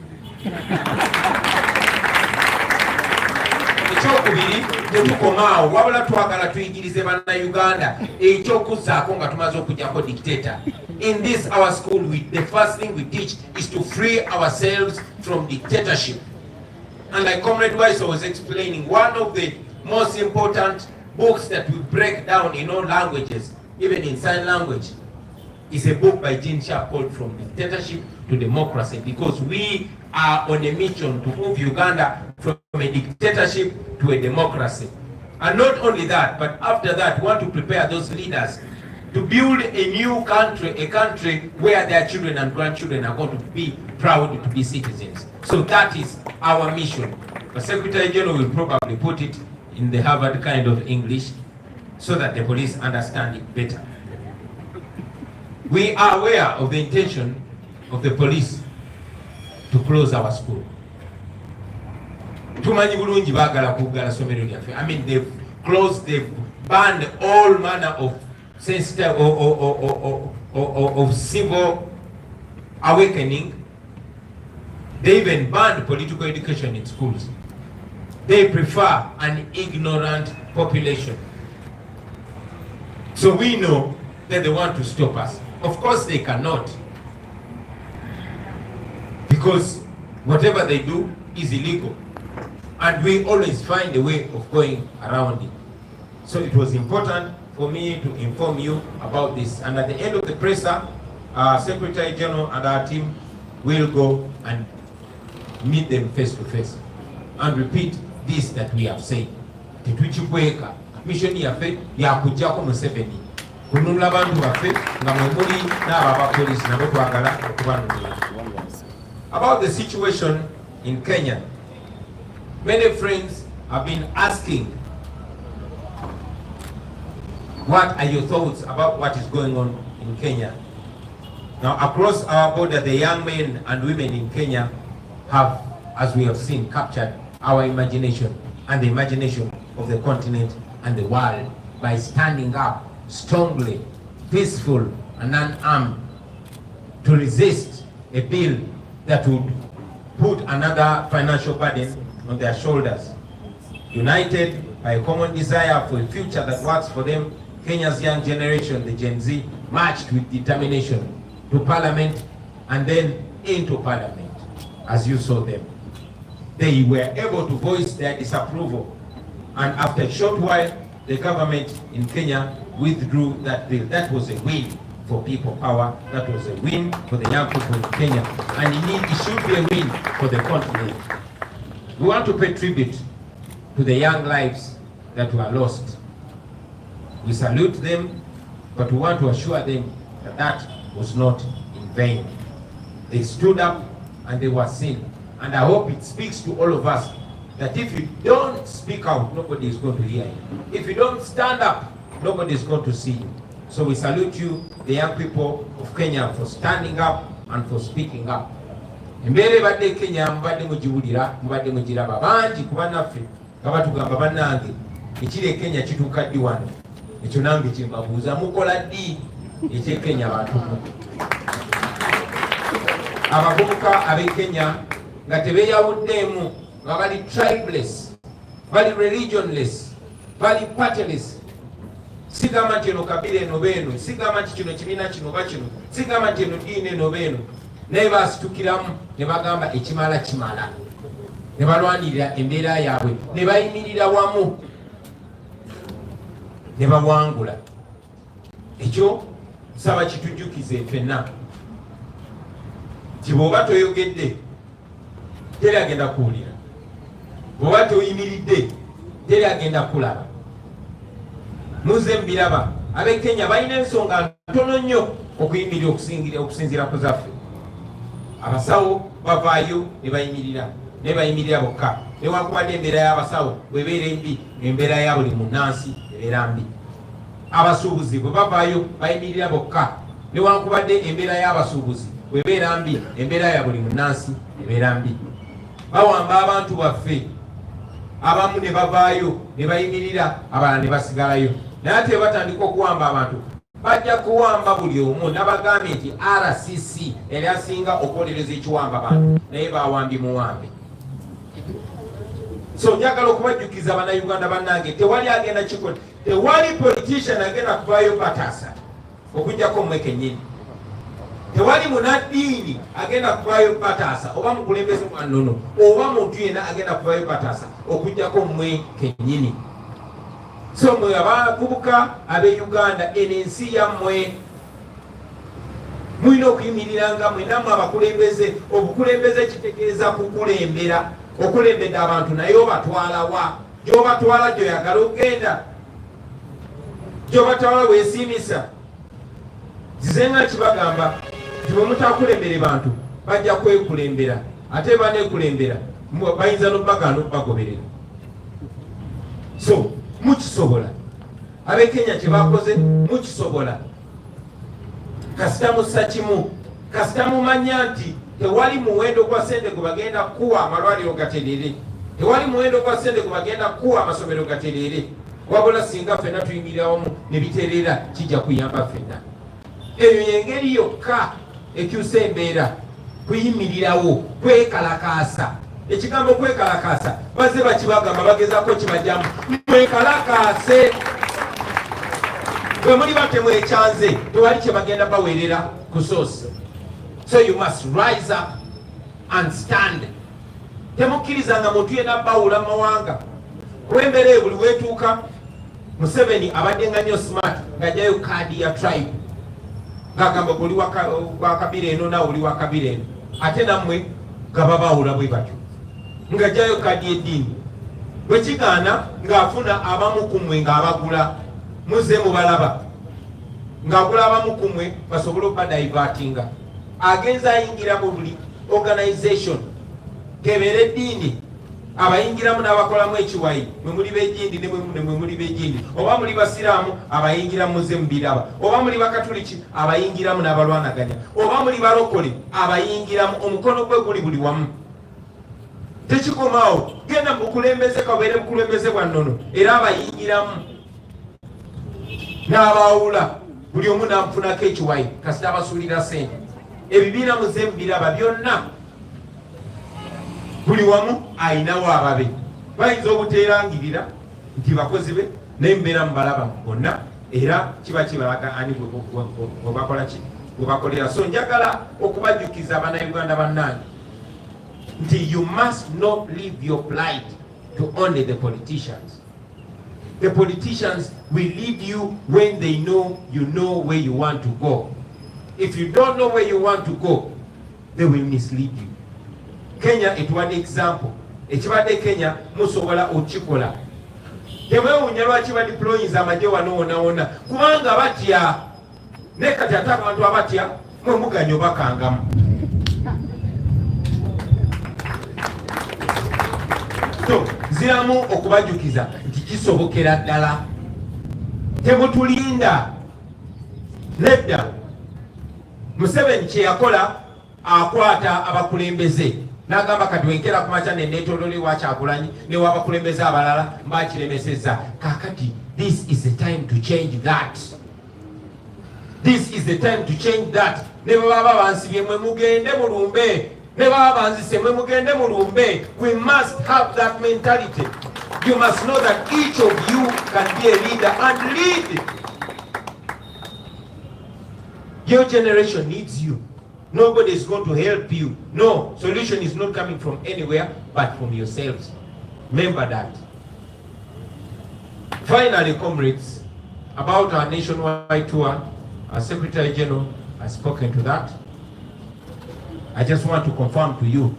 Ekyokubiri tetukomaawo wabula twagala tuyigirize bannayuganda ekyokuzzaako nga tumaze okujjako dictator. In this our school, the first thing we teach is to free ourselves from dictatorship. And like Comrade Weiss was explaining, one of the most important books that we break down in all languages, even in sign language, is a book by Jean Sharp called From Dictatorship to Democracy, because we are on a mission to move Uganda from a dictatorship to a democracy. And not only that, but after that, we want to prepare those leaders to build a new country, a country where their children and grandchildren are going to be proud to be citizens. So that is our mission. The Secretary General will probably put it in the Harvard kind of English so that the police understand it better. We are aware of the intention of the police to close our school. Tumanyi bulungi baagala kuggala ssomero lyaffe. I mean, they've banned all manner of sensitive of civil awakening. They even banned political education in schools. They prefer an ignorant population. So we know that they want to stop us. Of course they cannot, because whatever they do is illegal, and we always find a way of going around it. So it was important for me to inform you about this. And at the end of the presser, Secretary General and our team will go and meet them face to face and repeat this that we have said. Tetuchikweka mission yaffe yakujjako Museveni kununula abantu baffe nga mwemuli n'aba police nabo twagala okubanunula. About the situation in Kenya, many friends have been asking, what are your thoughts about what is going on in Kenya? Now, across our border, the young men and women in Kenya have, as we have seen, captured our imagination and the imagination of the continent and the world by standing up strongly, peaceful and unarmed to resist a bill that would put another financial burden on their shoulders. United by a common desire for a future that works for them, Kenya's young generation, the Gen Z, marched with determination to Parliament and then into Parliament, as you saw them. They were able to voice their disapproval, and after a short while, the government in Kenya withdrew that bill. That was a win for people power. That was a win for the young people in Kenya, and indeed it should be a win for the continent. We want to pay tribute to the young lives that were lost. We salute them, but we want to assure them that that was not in vain. They stood up and they were seen. And I hope it speaks to all of us that if you don't speak out, nobody is going to hear you. If you don't stand up, nobody is going to see you. So we salute you, the young people of Kenya, for standing up and for speaking up. Mbere badde Kenya mbadde mugiwulira, mbadde mugiraba bangi kuba naffe nga batugamba bannange ekiri Kenya kituuka ddi wano. Ekyo nange kye mbabuuza, mukola ddi eky'e Kenya batumu? Abavubuka ab'e Kenya nga tebeeyawuddeemu, nga bali tribeless, bali religionless, bali partyless, sigamba nti eno kabila eno beeno, sigamba nti kino kibiina kino ba kino, sigamba nti eno ddiini eno beeno, naye basitukiramu ne bagamba ekimala kimala, ne balwanirira embeera yaabwe, ne bayimirira wamu, ne bawangula. Ekyo nsaba kitujjukize ffenna nti bw'oba toyogedde teri agenda kuwulira, bw'oba toyimiridde teri agenda kulaba. Muze mbiraba ab'e Kenya balina ensonga ntono nnyo okuyimirira okusinziira ku zaffe. Abasawo bavaayo ne bayimirira, ne bayimirira bokka, newankubadde embeera y'abasawo bw'ebeera embi, embeera ya buli munnansi ebeera mbi. Abasuubuzi bwe bavaayo bayimirira bokka, newankubadde embeera y'abasuubuzi bw'ebeera mbi, embeera ya buli munnansi ebeera mbi. Bawamba abantu baffe, abamu ne bavaayo ne bayimirira, abalala ne basigalayo. Naye ate batandika okuwamba abantu, bajja kuwamba buli omu. Nabagambye nti RCC eryasinga okwolereza ekiwamba abantu, naye bawambi muwambe. So njagala okubajjukiza bannayuganda bannange, tewali agenda kikola, tewali politician agenda kuvaayo bataasa okujjako mmwe kennyini. Tewali munaddiini agenda kuvaayo bataasa, oba mukulembeze mwa nnono, oba muntu yenna agenda kuvaayo bataasa okujjako mmwe kennyini. So mwe abavubuka ab'e Uganda, eno ensi yammwe, mulina okuyimiriranga mwenammwe abakulembeze. Obukulembeze kitegeeza kukulembera, okulembedde abantu naye obatwala wa? Gy'obatwala gy'oyagala okgenda, gy'obatwala weesiimisa. Zizenga kibagamba nti bwe mutakulembere bantu bajja kwekulembera, ate baneekulembera bayinza n'obbagaana okubagoberera. So mukisobola, ab'e Kenya kye bakoze mukisobola. Kasita mussa kimu, kasita mumanya nti tewali muwendo gwa ssente gwe bagenda kuwa amalwaliro gatereere, tewali muwendo gwa ssente gwe bagenda kuwa amasomero gatereere, wabula singa ffenna tuyimirira wamu ne bitereera kijja kuyamba ffenna. Eyo y'engeri yokka ekyusa embeera, kuyimirirawo, kwekalakaasa. Ekigambo kwekalakaasa bazze bakibagamba bagezaako kibajjamu, mwekalakaase. Bwe muli batemwekyanze tewali kye bagenda baweerera ku source. So you must rise up and stand. Temukkirizanga muntu yenna bawula mawanga. Olw'embeera eyo buli weetuuka, Museveni abaddenga nnyo smart ng'ajjayo kaadi ya tribe, ng'agamba oli wa kabira eno nawe oli wa kabira eno, ate nammwe nga babawula bwe batyo, ng'ajjayo kaadi y'eddiini. Bwe kigaana ng'afuna abamu ku mmwe ng'abagula, muzze mubalaba ng'agula abamu ku mmwe basobole okubadaivatinga. Agenza ayingira mu buli organization kebeera eddiini, abayingiramu n'abakolamu ekiwayi, mwe muli b'ejjindi ne mwe muli b'ejjindi, oba muli basiraamu abayingiramu muze mubiraba, oba muli bakatuliki abayingiramu n'abalwanaganya, oba muli balokole abayingiramu, omukono gwe guli buli wamu. Tekikomaawo, genda mukulembeze kabeere bukulembeze bwa nnono, era abayingiramu n'abawula buli omu n'amufunako ekiwayi, kasita abasuulira ssente. Ebibiina muze mubiraba byonna, buli wamu ayinawo ababe. Bayinza obuteerangirira nti bakozi be, naye mubeera mubalaba bonna, era kiba kibalaga ani bwe bakola ki, bwe bakolera. So njagala okubajjukiza Abannayuganda bannange nti you must not leave your plight to only the politicians. The politicians will lead you when they know you know where you want to go. If you don't know where you want to go, they will mislead you. Kenya etuwadde example. Ekibadde Kenya musobola okikola. Temwewuunya lwaki ba deployings amagye wano wona kubanga batya. Ne kati ate abantu abatya mwe muganya obakangamu. So ziramu okubajjukiza nti kisobokera ddala. Temutulinda. Nedda. Museveni kye yakola akwata abakulembeze. N'agamba kati wenkera ku makya ne neetoolole wa Kyagulanyi ne w'abakulembeze abalala mbakiremesezza. Kaakati this is the time to change that. This is the time to change that. Ne baba bansibye mwe mugende mulumbe. Ne baba banzise mwe mugende mulumbe. We must have that mentality. You must know that each of you can be a leader and lead Your generation needs you. Nobody is going to help you. No, solution is not coming from anywhere but from yourselves. Remember that. Finally, comrades, about our nationwide tour, our Secretary General has spoken to that. I just want to confirm to you,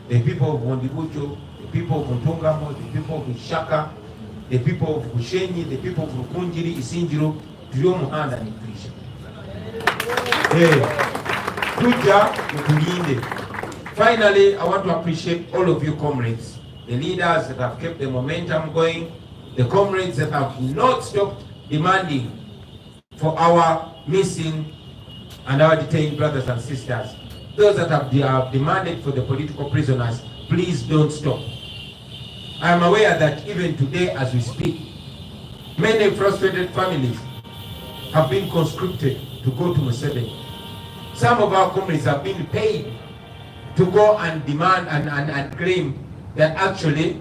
the people of Wondibucho, the people of Ntungamo, the people of Ishaka, the people of Kushenyi, the people of Rukunjiri, Isinjiro, tuyo muhanda ni tuisha. Tuja mutulinde. Finally, I want to appreciate all of you comrades, the leaders that have kept the momentum going, the comrades that have not stopped demanding for our missing and our detained brothers and sisters. Those that have demanded for the political prisoners, please don't stop. I am aware that even today as we speak, many frustrated families have been conscripted to go to Museveni. Some of our comrades have been paid to go and demand and claim that actually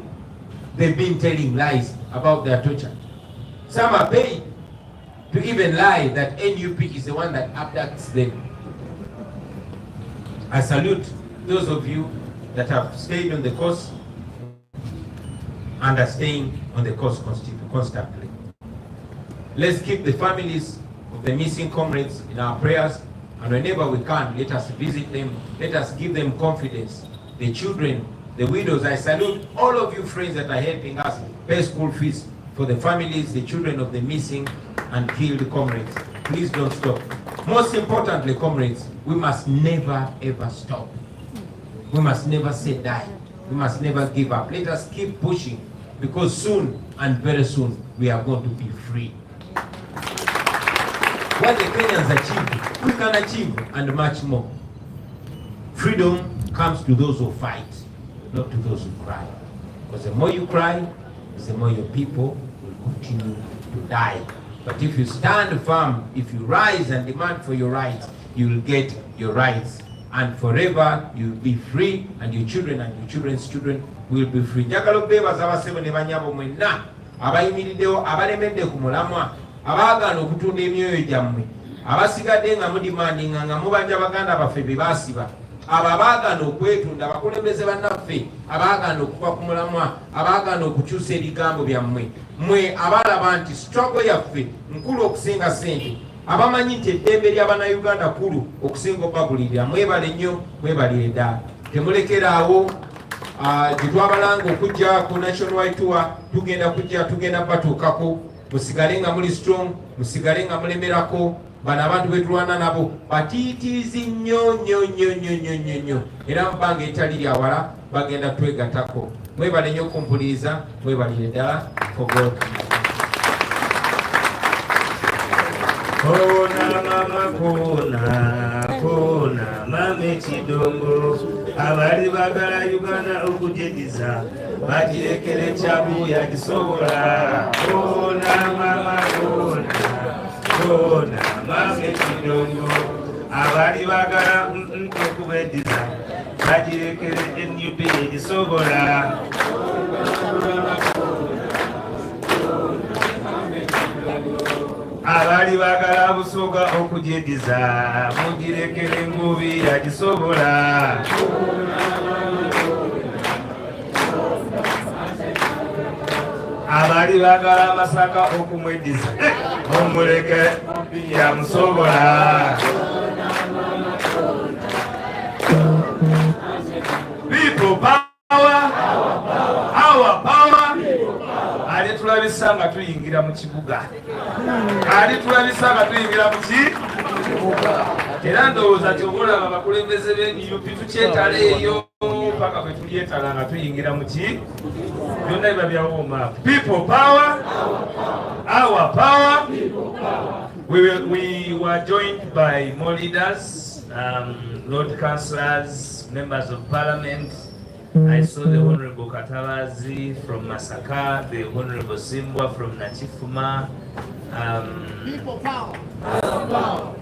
they've been telling lies about their torture. Some are paid to even lie that NUP is the one that abducts them. I salute those of you that have stayed on the course and are staying on the course constantly. Let's keep the families of the missing comrades in our prayers, and whenever we can, let us visit them, let us give them confidence. The children, the widows, I salute all of you friends that are helping us pay school fees for the families, the children of the missing and killed comrades. Please don't stop. Most importantly, comrades, we must never ever stop. We must never say die. We must never give up. Let us keep pushing, because soon and very soon we are going to be free. What the Kenyans achieved, we can achieve and much more. Freedom comes to those who fight, not to those who cry. Because the more you cry, the more your people will continue to die. But if you stand firm, if you rise and demand for your rights, you will get your rights. And forever you will be free, and your children and your children's children will be free. Njagala bebaza abasebo ne banyabo mwenna abayimiriddewo abalemedde ku mulamwa abaagana okutunda emyoyo gyammwe abasigadde nga mudimandinga nga mubanja baganda baffe be baasiba abo abaagana okwetunda abakulembeze bannaffe abaagana okuva ku mulamwa abaagana okukyusa ebigambo byammwe mmwe abalaba nti struggle yaffe nkulu okusinga ssente abamanyi nti eddembe ly'abannayuganda kulu okusinga obabulirira mwebale nnyo mwebalire ddala temulekeraawo gye twabalanga okujja ku nationwide tour tugenda batuukako musigale nga muli strong musigale nga mulemerako bano abantu betulwana nabo batiitiizi nnyo era mu bbanga etali lyawala bagenda twegatako mwebale nnyo okumpuliriza mwebalire ddala for God. Kona mama kona mame kidongo abali bagala Uganda okujediza bakirekere kyabu yakisobola kona mama kona mame kidongo abali bagala okubediza bakirekere NUP yakisobola abali bagala busoga okujediza mugirekere ngubi yakisobola abali bagala Masaka okumwediza omuleke yamusobola people power our power ali tulabisa nga tuyingira mu kibuga era ndowooza kyobulaba abakulembeze b'NUP tukyetala eyo paka bwe tulyetala nga tuyingira mu ki byonna biba byawooma. People power, our power. We were joined by more leaders, Lord Councillors, members of Parliament. I saw the Honorable Katalazi from Masaka, the Honorable Simbwa from Nachifuma. People power. Our power.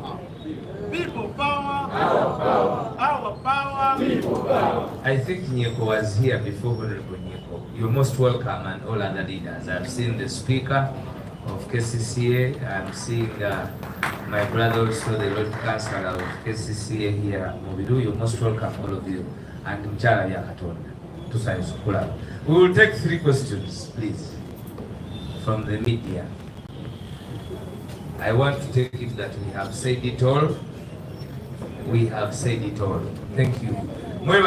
People power. Our power. Our power. People power. I think Nyeko was here before Honorable Nyeko. You're most welcome, and all other leaders. I've seen the Speaker. of KCCA. I'm seeing my brother also, the Lord Councillor of KCCA here. Mobidu, you're most welcome, all of you. And Mchala Yakatonda. We will take 3 questions, please, from the media. I want to take it that we have said it all. We have said it all. Thank you. We will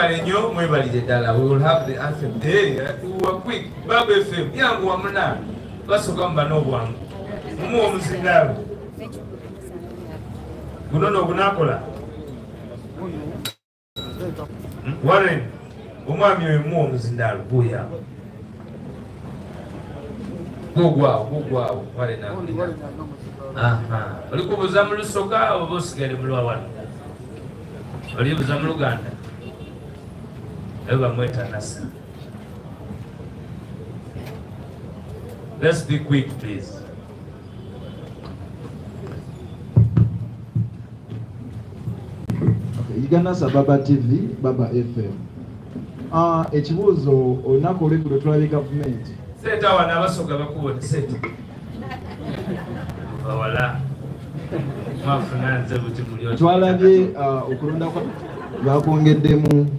have the anthem. Hey, we were quick. Babu FM. Young woman. Let's go back no one. More Mzindalo. Gunono Gunakola. Warren. Umwami we more Mzindalo. Buya. Gugwa. Warren. Aha. Olikubuza mu Lusoga obusigale mu Lwawano. Olibuza mu Luganda. Let's be quick, please. Uganda Baba TV, Baba FM. Ekibuuzo olunaku olw'eggulo tulabye gavumenti. Seta wana abasoga bakubona seta. Bawala. Mwafunanze buti mulyo. Twalabye okulonda kwa bakongeddemu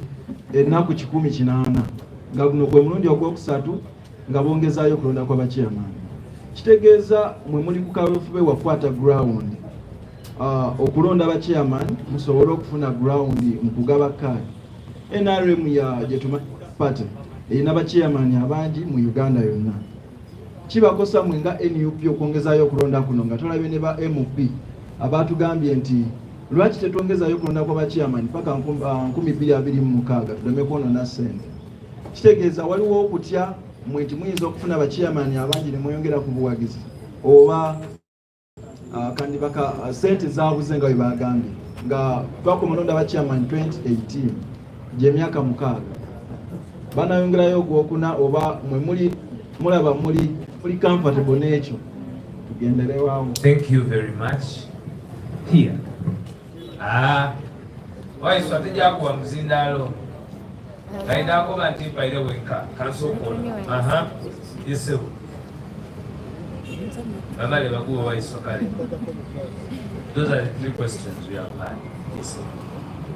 ennaku 180 nga guno gwe mulundi ogwokusatu nga bongezaayo okulonda kwa bachairman. Kitegeeza mwe muli ku kaweefube wakwata ground okulonda bachairman musobole okufuna ground mu kugaba kaadi. NRM ya Jetuma Party erina bachairman abangi mu Uganda yonna. Kibakosa mwe nga NUP okwongezaayo okulonda kuno nga tolabye ne ba MP abatugambye nti lwaki tetwongezaayo okulonda kwa bachairman paka 2026 tudeme kwonona ssente. Kitegeeza waliwo okutya mwe nti muyinza okufuna bachairman abangi ne mweyongera ku buwagizi oba kandi baka ssente zaabuze nga bwe bagambye nga twakomalonda bachairman 2018 gy'emyaka 6 banayongerayo ogwokuna oba mwe muli mulaba muli comfortable n'ekyo tugenderewawo. Thank you very much. Here. Waiso atejja Mzindalo. Kaida ko banti paire wenka kansoko. Yesu. Bamale baguwa waiso kale. Those are the 3 questions we have had. Yes.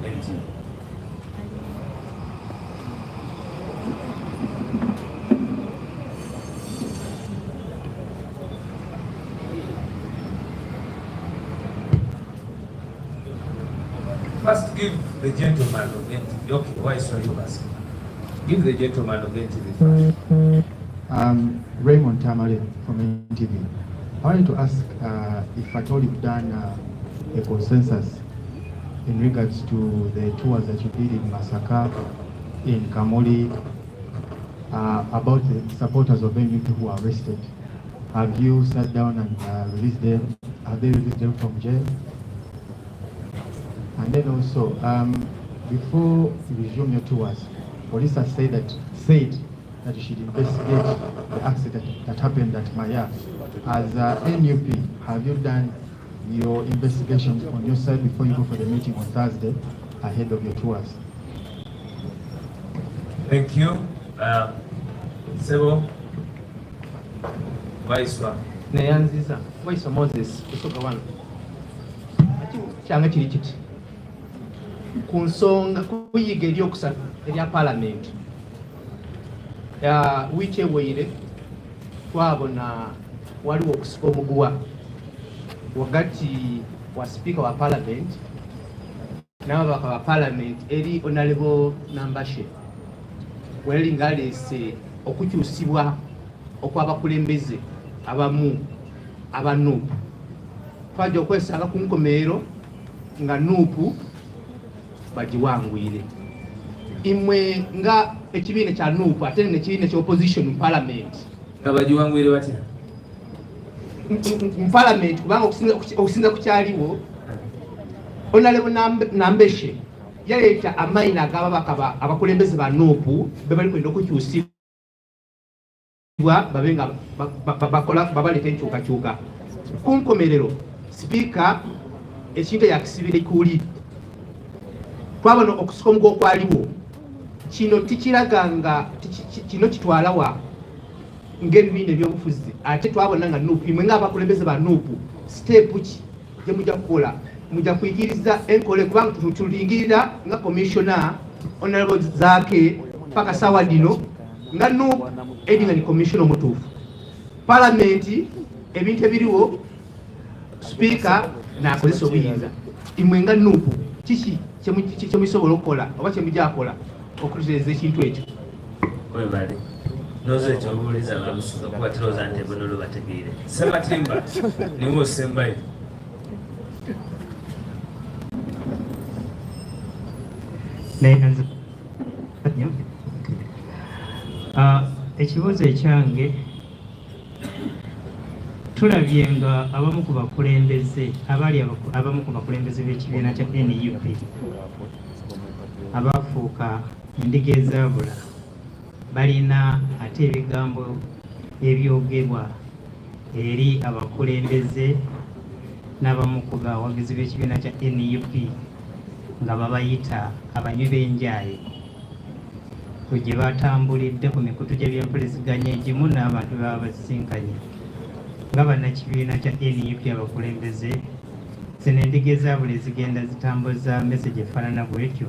Thank you. First, give the gentleman of NTV. Okay, why so you asking? Give the gentleman of NTV first. Raymond Tamale from NTV. I wanted to ask if at all you've done a consensus in regards to the tours that you did in Masaka, in Kamoli, about the supporters of NUP who are arrested. Have you sat down and released them? Have they released them from jail? And then also, before you resume your tours, police have said that you should investigate the accident that happened at Maya. As NUP, have you done your investigations on your side before you go for the meeting on Thursday ahead of your tours? Thank you. Sebo, Vaiswa. Neyanziza, Vaiswa Moses, kutoka wano. Kyanga kiri kiti. Ku nsonga kuyiga eryokusatu erya Parliament. Wiiki eweire twabona waliwo okusika omuguwa wakati wa Speaker wa Parliament n'ababaka ba Parliament eri Honorable Nambashe wali ngaleese okukyusibwa okwabakulembeze abamu aba NUP. Twajja okwesanga ku nkomerero nga NUP bagiwangwire. Imwe nga ekibiina kya NUP ate n'ekibiina kya opposition mu Parliament. Nga bagiwangwire batya? Mu Parliament kubanga okusinza ku kyaliwo Honorable Nambeshe yaleeta amayina ag'ababaka abakulembeze ba NUP be bali kwenda okukyusibwa babe nga babaleeta enkyukakyuka. Ku nkomerero Speaker ekintu yakisibira ekuli twabona okusika omuguwa okwaliwo kino tikiraga nga kino kitwalawa ng'ebibiina ebyobufuzi ate twabona nga nuupu imwe ng'abakulembeze ba nuupu siteepu ki gye mujja kukola mujja kuyigiriza enkole kubanga tulingirira nga commissioner honorable Zaake paka sawa dino nga nuupu edi nga ni commissioner omutuufu palamenti ebintu ebiriwo speaker n'akozesa obuyinza imwe nga nuupu kiki kyemusobola okukola oba kyemujja kukola okutereeza ekintu ekyo webale nozo ekyobuuliza bamusuka kuba tulowooza nti ebonolo bategeere Sematimba niwe osembayo ekibuuzo ekyange tulabye nga abamu ku bakulembeze abamu ku bakulembeze b'ekibiina kya NUP abafuuka endiga ezaabula balina ate ebigambo ebyogerwa eri abakulembeze n'abamu ku bawagizi b'ekibiina kya NUP nga babayita abanywi b'enjaaye gye batambulidde ku mikutu gy'ebyempuliziganya egimu n'abantu baba basisinkanye nga bannakibiina kya NUP abakulembeze zino endiga ezaabula ezigenda zitambuza mesegi efaanana bwetyo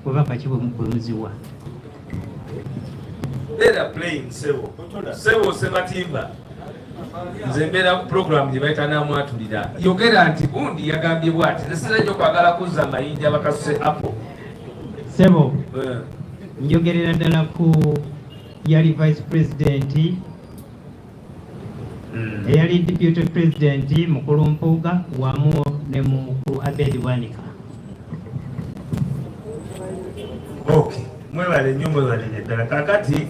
bwebaka ki bwe muziwa They're playing Sewo Sematimba. Nze mbeera ku program gye bayita n'amwatulira yogera nti gundi yagambye bw'ati nesiza nnyo kwagala kuzza amayinja bakasuse Apple. Sebo njogerera ddala ku yali vice president eyali deputy president mukulu Mpuuga wamu ne mukulu Abedi Bwanika. Okay, mwebale nnyo mwebale ddala kakati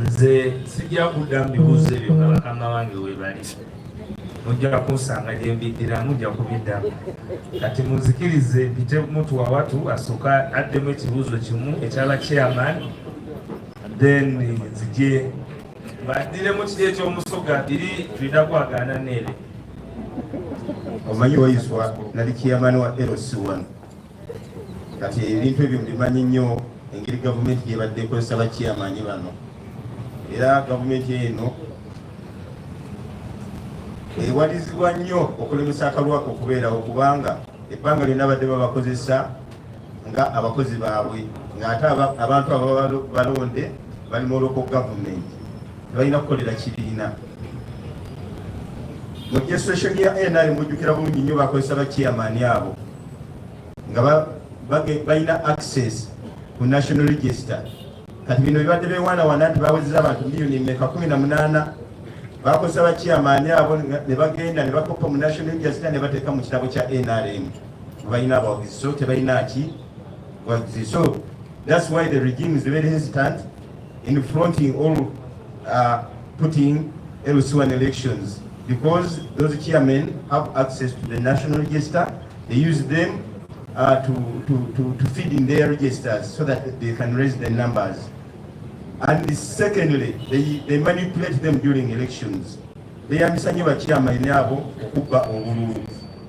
nze sijja kuddamu bibuuzo ebyo nga bakama wange webali mujja kunsanga gye mbiddira mujja kubiddamu kati munzikirize mpite mutu wawatu asooka addemu ekibuuzo kimu ekyaba chairman then nzije baddiremu kiri ekyomusoga biri tulina kwagaana neere omanyi wayiswa nali chairman wa LC1 kati ebintu ebyo mbimanyi nnyo engeri gavumenti gyebadde ekozesa bachairmanyi bano era gavumenti eno ewalizibwa nnyo okulemesa akalwako okubeerawo kubanga ebbanga lyonna badde babakozesa nga abakozi baabwe ng'ate abantu ababalonde bali mu local government tebalina kukolera kibiina mu registration ya NRM mujjukira bulungi nnyo bakozesa bachairmani abo nga balina access ku national register kati bino bibadde bewaanawaana nti bawezeza abantu miliyoni mmeka 18 bakozesa bachairmani abo ne bagenda ne bakoppa mu national register ne bateeka mu kitabo kya NRM balina abawagizi so tebalina ki wagizi so that's why the regime is very hesitant in fronting all putting LC1 elections because those chairmen have access to the national register. They use them to feed in their registers so that they can raise the numbers. And secondly, they manipulate them during elections. They are missing your chairman yabo okuba obululu.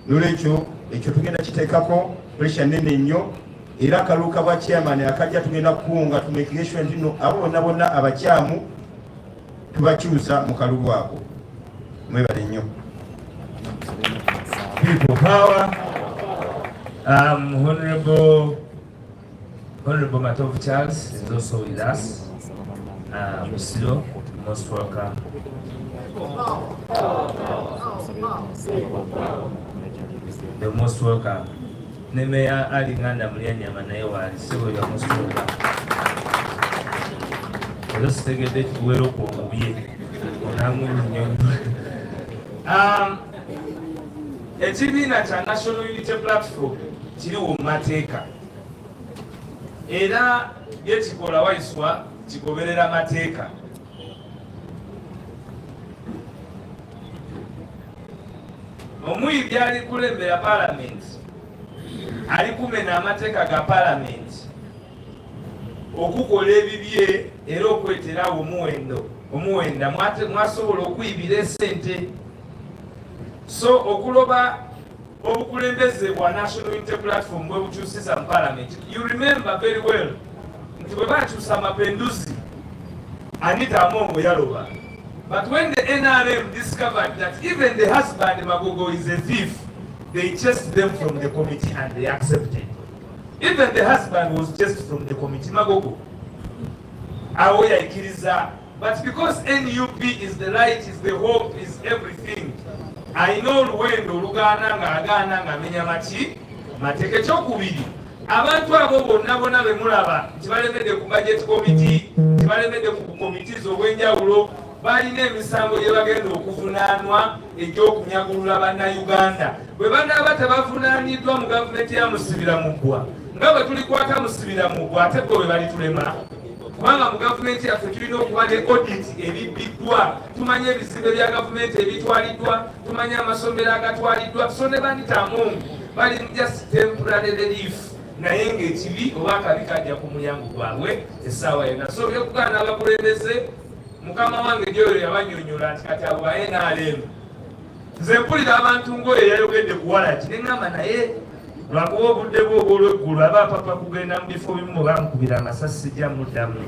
Nolekyo ekyo tugenda kiteekako pressure nene nnyo era akaluuka bwa chairman akajja tugenda kukunga to make sure nti no abo bonna abakyamu tubakyusa mu kalubu ako. Mwebale nnyo. People power. Honorable Matov Charles is also with us. Musilo, most welcome. The most welcome. Nemeya alinganda mlianyama naye wali siwe ya most welcome. Elo sitegede kuwero kwa uye. Onangu nyonyo. Ekibiina kya National Unity Platform kiri mu mateeka era bye kikola Waiswa kigoberera mateeka. Omuyimbi ali kulembera Parliament ali kumena amateeka ga Parliament okukola ebibye era okwetera omuwenda mwasobola okuyibira esente. So okuloba obukulembeze bwa National Unity Platform bwe bukyusisa mu Parliament. You remember very well nti bwe bakyusa amapenduzi Anita Amongo Yaroba. But when the NRM discovered that even the husband Magogo is a thief, they chased them from the committee and they accepted. Even the husband was chased from the committee. Magogo. Aoya Ikiriza. But because NUP is the light, is the hope, is everything. I know when Lugana, Agana, Minyamachi, Mateke Chokubidi. Abantu abo bonna bemulaba tibalemedde ku budget committee, tibalemedde ku committees obwenjawulo, balina emisango gye bagenda okuvunaanwa egy'okunyagulula bannayuganda. Bwe banaaba tebavunaaniddwa mu gavumenti ya Musibira Muggwa, nga bwe tulikwata Musibira Muggwa ate bo bwe balitulema. Kubanga mu gavumenti yaffe tulina okuba ne audit ebibbiddwa, tumanye ebizimbe bya gavumenti ebitwaliddwa, tumanye amasomero agatwaliddwa, so ne Banita Amongo bali just temporary relief. Naye ng'ekibi oba akabi kajja ku mulyango gwabwe essaawa yonna. So by'okugaana abakulembeze, mukama wange gy'oyo yabannyonnyola nti kati abo ba NRM. Nze mpulira abantu ng'oyo yayogedde ku Walagi ne ŋŋamba naye lwakuba obudde bwe obw'olweggulu aba papa kugenda mu bifo bimu bankubira amasasi sijja muddamu.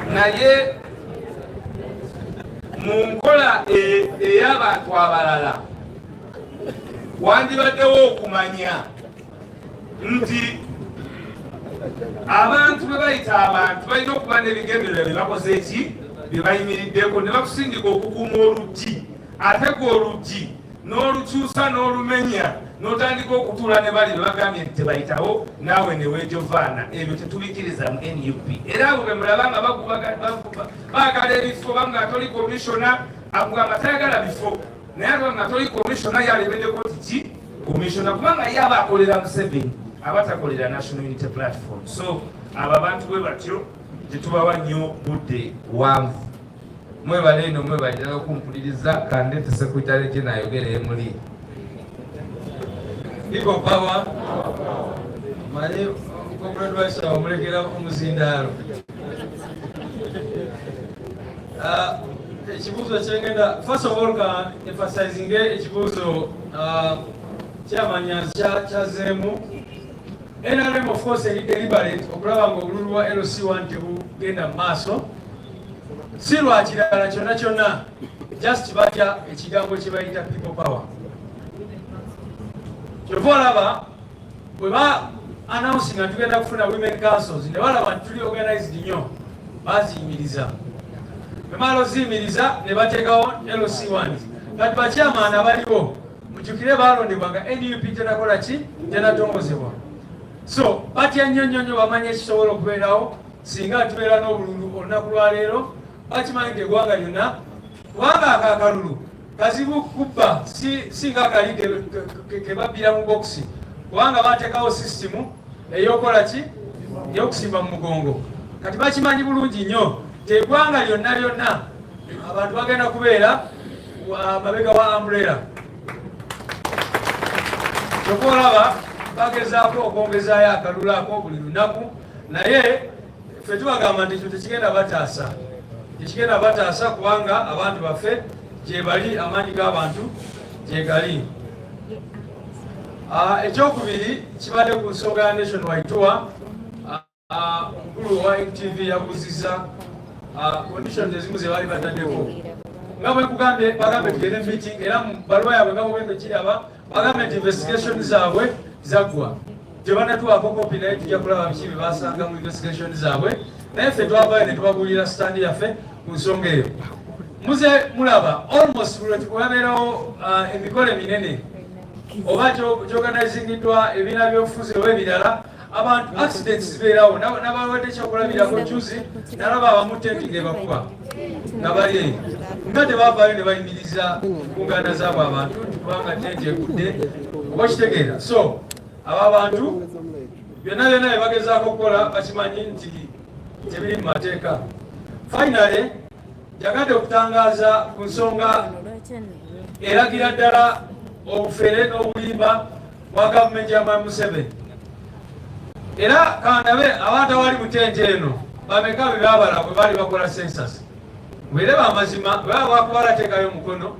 Naye mu nkola ey'abantu abalala wandibaddewo okumanya nti abantu bwe bayita abantu balina okuba n'ebigendererwa bye bakoze eki bye bayimiriddeko ne bakusindika okukuuma oluggi, ate gwe oluggi n'olukyusa n'olumenya n'otandika okutuula ne bali bagambye nti tebayitawo naawe ne weejovaana. Ebyo tetubikiriza mu NUP. Era abo be mulaba nga baagala ebifo, banga atoli komishona akugamba tayagala bifo, naye ate nga toli komishona yalemeddeko kiki komishona, kubanga ye aba akolera Museveni abatakolera National Unity Platform. So abo abantu bwe batyo tetubawa nnyo budde wanvu. Mwebale eno mwebale ddala okumpuliriza kandete sekretary gye nayogera emuli. People power. Mali congratulations omulekera omuzindaalo. Ekibuuzo kyengenda first of all ka emphasizing ekibuuzo kyamanya kyazeemu. NRM of course eri deliberate okulaba nga obululu bwa LC1 tebugenda mu maaso. Si lwa kirala kyonna kyonna, just batya ekigambo kye bayita people power. Kyova olaba bwe ba announcing nga tugenda kufuna women councils ne balaba nti tuli organized nnyo, baziyimiriza. Bwe bamala oziyimiriza ne bateekawo LC1. Kati bakyamaana baliwo mujjukire baalondebwa nga NUP tenakola ki, tenatongozebwa. So batya nnyo bamanye ekisobola okubeerawo singa tubeera n'obululu olunaku lwa leero. Bakimanyi nti eggwanga lyonna kubanga akakalulu kazibu kubba si nga kali ke babbira mu bokisi, kubanga bateekawo sisitimu ey'okola ki, ey'okusimba mu mugongo. Kati bakimanyi bulungi nnyo nti eggwanga lyonna abantu bagenda kubeera mabega wa umbrella. Kyokka olaba bagezaako okwongezaayo akalulu ako buli lunaku, naye ffe tubagamba nti ekyo tekigenda bataasa. Tekigenda bataasa kubanga abantu baffe gye bali, amaanyi g'abantu gye gali. Ekyokubiri kibadde ku nsonga ya Nation Waituwa. Omukulu wa NTV yabuuzizza conditions ezimu ze baali bataddeko. Nga bwe kugambye bagambe tugende meeting, era mu baluwa yaabwe nga bwe kiraba bagambe nti investigation zaabwe zaggwa. Tebanatuwaako kopi naye tujja kulaba biki bye basanga mu investigation zaabwe. Naye ffe twavaayo ne tubabuulira stand yaffe ku nsonga eyo. Muze mulaba almost wabeerawo emikolo eminene oba gyorganizingiddwa ebibiina by'obufuzi oba ebirala, abantu accidents zibeerawo. N'abawedde ekyokulabirako juzi nalaba abamu tenti ng'ebakuba nga bali eyo, nga tebavaayo ne bayimiriza kuŋŋaana zaabwe abantu kubanga tenti egudde oba kitegeera. So abo abantu byonna bye bagezaako okukola bakimanyi nti tebiri mu mateeka. Finally jagadde okutangaaza ku nsonga eragira ddala obufere n'obulimba bwa gavumenti ya Museveni. Era kandabe abantu abali mu tente eno bameka be baabala bwe baali bakola census. Bwere bamazima baba bakubalateekayo omukono.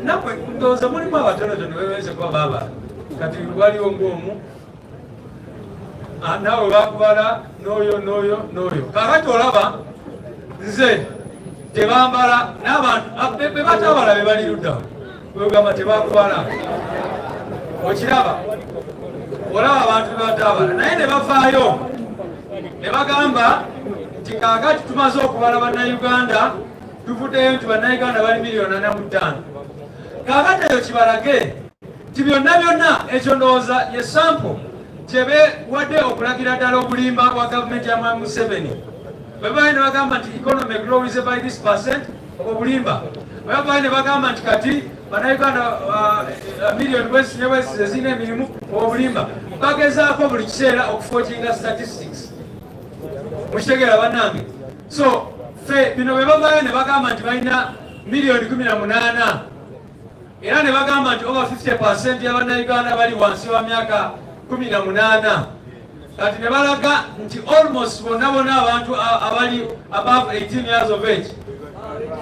Namwe ndowooza mulimu abatonotono bebeze kuba baabala. Kati waliwo ng'omu nawe bakubala n'oyo kakati olaba nze tebambala n'abantu bebatabala bebali ludda wegamba tebakubala okiraba olaba abantu bebatabala naye ne bavaayo ne bagamba nti kakati tumaze okubala bannayuganda tuvuddeyo nti bannayuganda bali 4,500,000 kakati eyo kibalage nti byonna ekyo ndowooza ye sample kyebe wadde okulagira ddala obulimba bwa gavumenti ya Mwami Museveni bwebaali ne bagamba nti economic growth by this percent obulimba bwebaali ne bagamba nti kati bannayuganda million west ne west ezirina emirimu obulimba bagezaako buli kiseera okufokinga statistics mukitegeera bannange so fe bino bwe bavaayo ne bagamba nti balina miliyoni 18 era ne bagamba nti over 50% y'abannayuganda bali wansi wa myaka 18 kati ne balaga nti almost bonna abantu abali above 18 years of age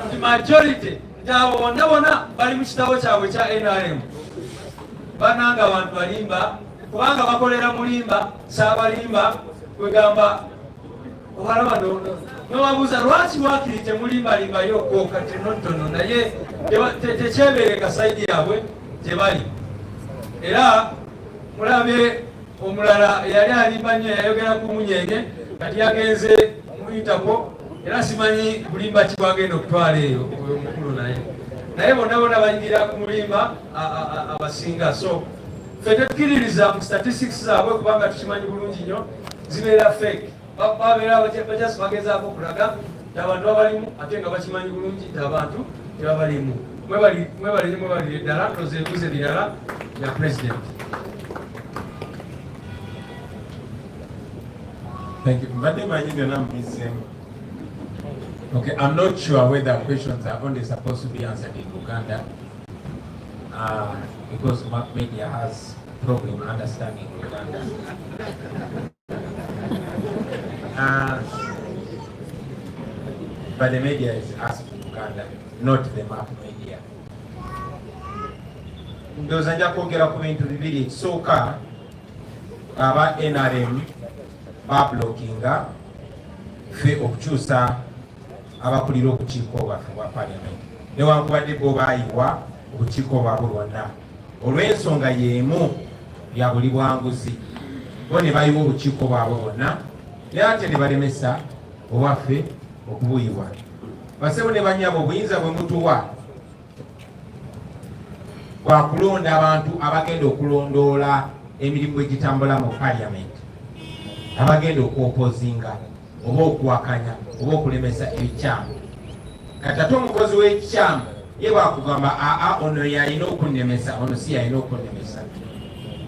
nti majority abo bonna bali mu kitabo kyabwe kya NRM bananga abantu balimba kubanga bakolera mulimba saabalimba kwegamba obalaba nobabuuza lwaki wakiri temulimbalimbayo kati nontono naye tekyebereka saidi yaabwe gyebali era mulabe omulala yali alimba nnyo yayogera ku munyenye kati yagenze muyitako era simanyi bulimba kikwagenda okutwala eyo omukulu naye bonna bayingira ku mulimba abasinga so ffe tetukiririza mu statistics zaabwe kubanga tukimanyi bulungi nnyo zibeera fake babeera bajasi bagezaako okulaga nti abantu babalimu ate nga bakimanyi bulungi nti abantu tebabalimu mwebalire ddala ndoza ebibuzo ebirala bya president. Thank you. Okay, I'm not sure whether questions are only supposed to be answered in Uganda because media has problem understanding Uganda. But the media is asking Uganda, not the map media. Ndoza nja kwogera ku bintu bibiri ekisooka aba NRM bablockinga ffe okukyusa abakulira obukiiko bwaffe bwa parliament newankubadde bo baayiwa obukiiko bwabwe bwonna olw'ensonga y'emu ya buli bwanguzi bo ne bayiwa obukiiko bwabwe bwonna naye ate ne balemesa obwaffe okubuyiwa basebo ne banyabo obuyinza bwe mutuwa bwakulonda abantu abagenda okulondoola emirimu egitambula mu parliament abagenda okwopozinga oba okuwakanya oba okulemesa ekikyamu kati ate omukozi w'ekikyamu ye bwakugamba ono yalina okunnemesa ono si yalina okunnemesa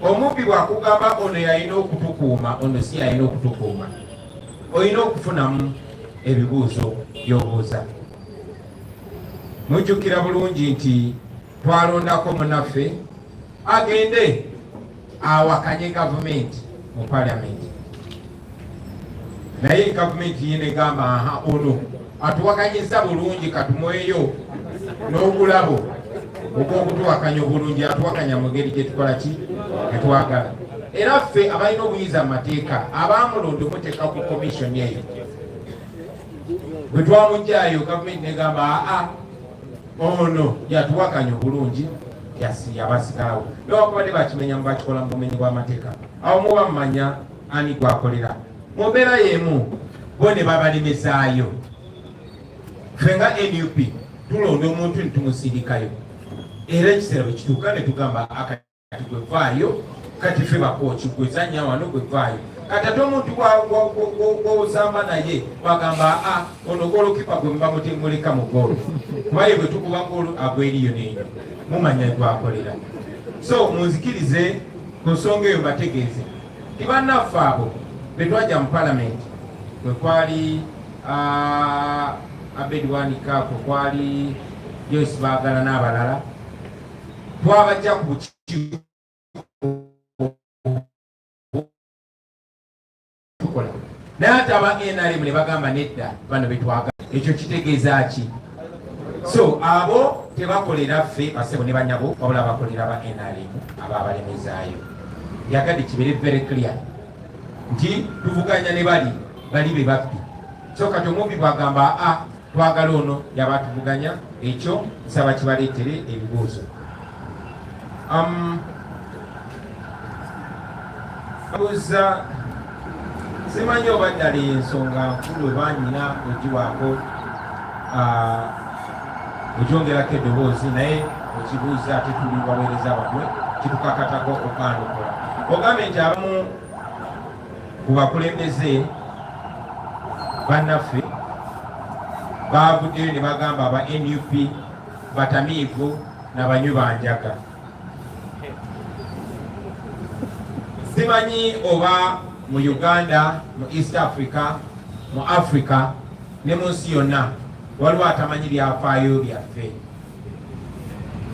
omubbi bwakugamba ono yalina okutukuuma ono si yalina okutukuuma olina okufunamu ebibuuzo by'obuuza mujjukira bulungi nti twalondako munaffe agende awakanye gavumenti mu parliament naye gavumenti yene egamba ono atuwakanyiza bulungi katumweyo n'obulabo obw'okutuwakanya obulungi atuwakanya mu ngeri gyetukola ki etwagala era ffe abalina obuyinza mu mateeka abamulonda omuteeka ku komishoni eyo bwe twamugjayo gavumenti negamba ono yatuwakanya obulungi yabasigalawo newakubadde bakimenya mu bakikola mu bumenyi bw'amateeka awo muba mumanya ani gwakolera mu mbeera y'emu bo ne babalemesaayo ffe nga NUP tulonda omuntu ne tumusirikayo era ekiseera bwe kituuka ne tugamba akati gwe vaayo kati ffe bakooki gwe zanya wano gwe vaayo kati ate omuntu gw'osamba naye bagamba ono golokipa gwe mubamutemuleka mu golo kuba ye bwe tukuba golo agweriyo n'enyo mumanya gwakolera so munzikirize ku nsonga eyo mbategeeze ti bannaffe abo be twajja mu palamenti kwe kwali Abedwanika kwe kwali Joyce Baagala n'abalala twabajja ku bukiiko naye ate aba NRM ne bagamba nedda bano betwagala ekyo kitegeeza ki so abo tebakolera ffe basebo ne banyabo wabula bakolera aba NRM abaabalemezaayo yagadde kibere very clear nti tuvuganya ne bali be babbi. So kati omubi bwagamba twagala ono yabatuvuganya, ekyo nsaba kibaleetere ebibuuzo. Abuuza simanyi oba ddala ensonga nkulu ebanyina ogiwaako ogyongerako eddoboozi naye okibuuza ate tuli baweereza bamwe kitukakatako okwanukula. Ogambe nti abamu ku bakulembeze bannaffe baavuddeyo ne bagamba aba NUP batamiivu n'abanywi banjaga. Simanyi oba mu Uganda, mu East Africa, mu Africa ne mu nsi yonna waliwo atamanyi byafaayo byaffe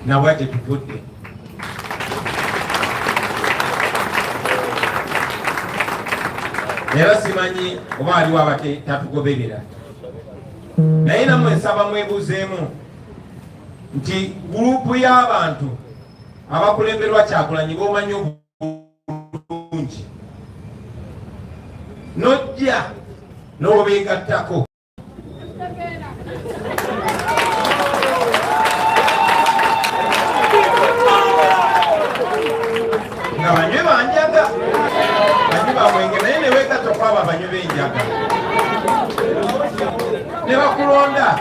nabwe tetuvudde. Era simanyi oba aliwo abatatugoberera, naye namwe nsaba mwebuuzeemu nti gurupu y'abantu abakulemberwa Kyagulanyi b'omanyi obulungi nojja n'obeegattako nga banywe banjaga banywe bamwenge naye ne weegatta kwabo abanywe b'enjaga ne bakulonda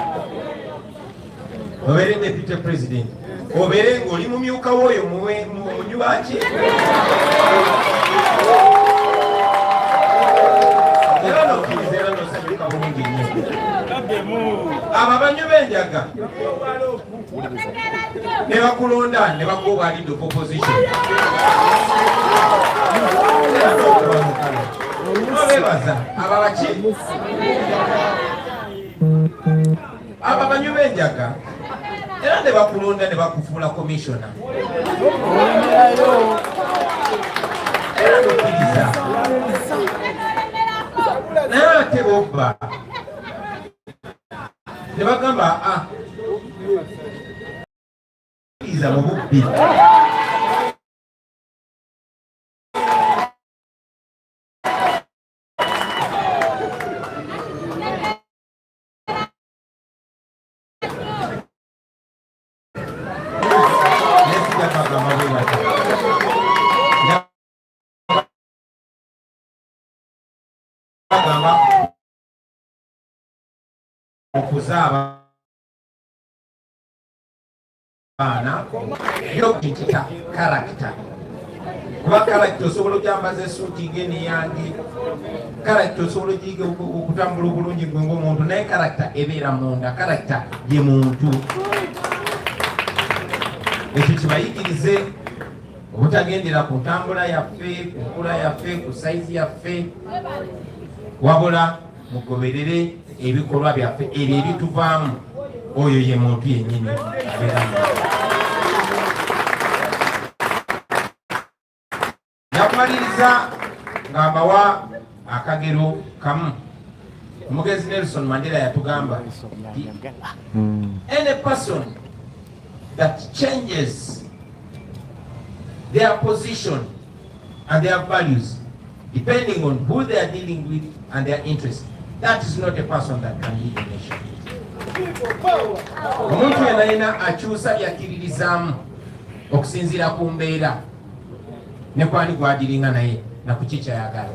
obeere deputy president obeere ng'oli mumyuka w'oyo munyubaki era nokkiriza era nosanyuka bulungi nnyo. Abo abanywi b'enjaga ne bakulonda ne bakuwa lead of opposition nobeebaza ababaki abo abanywi b'enjaga era ne bakulonda ne bakufuula commissioner era nokkiriza naye ate bobba ne bagamba kkiriza mu bubbi okuzaaba abaana yokutikita karakita kuba karakita osobola ogyambaza esuuti ng'eniyange karakita osobola ogiyiga okutambula obulungi gwe ng'omuntu naye karakita ebeera munda karakita ye muntu. Ekyo kibayigirize obutagendera ku ntambula yaffe ku nkula yaffe ku sayizi yaffe wabula mugoberere ebikolwa byaffe ebyo ebituvaamu oyo ye muntu yennyini abeeramu. Nakumaliriza nga mbawa akagero kamu. Omugezi Nelson Mandela yatugamba any person that changes their position and their values depending on who they are dealing with and their interests, that is not a person that can lead a nation. Omuntu yenayina akyusa byakiririzaamu okusinziira ku mbeera ne kwani gwadiringa naye na kuki kyayagala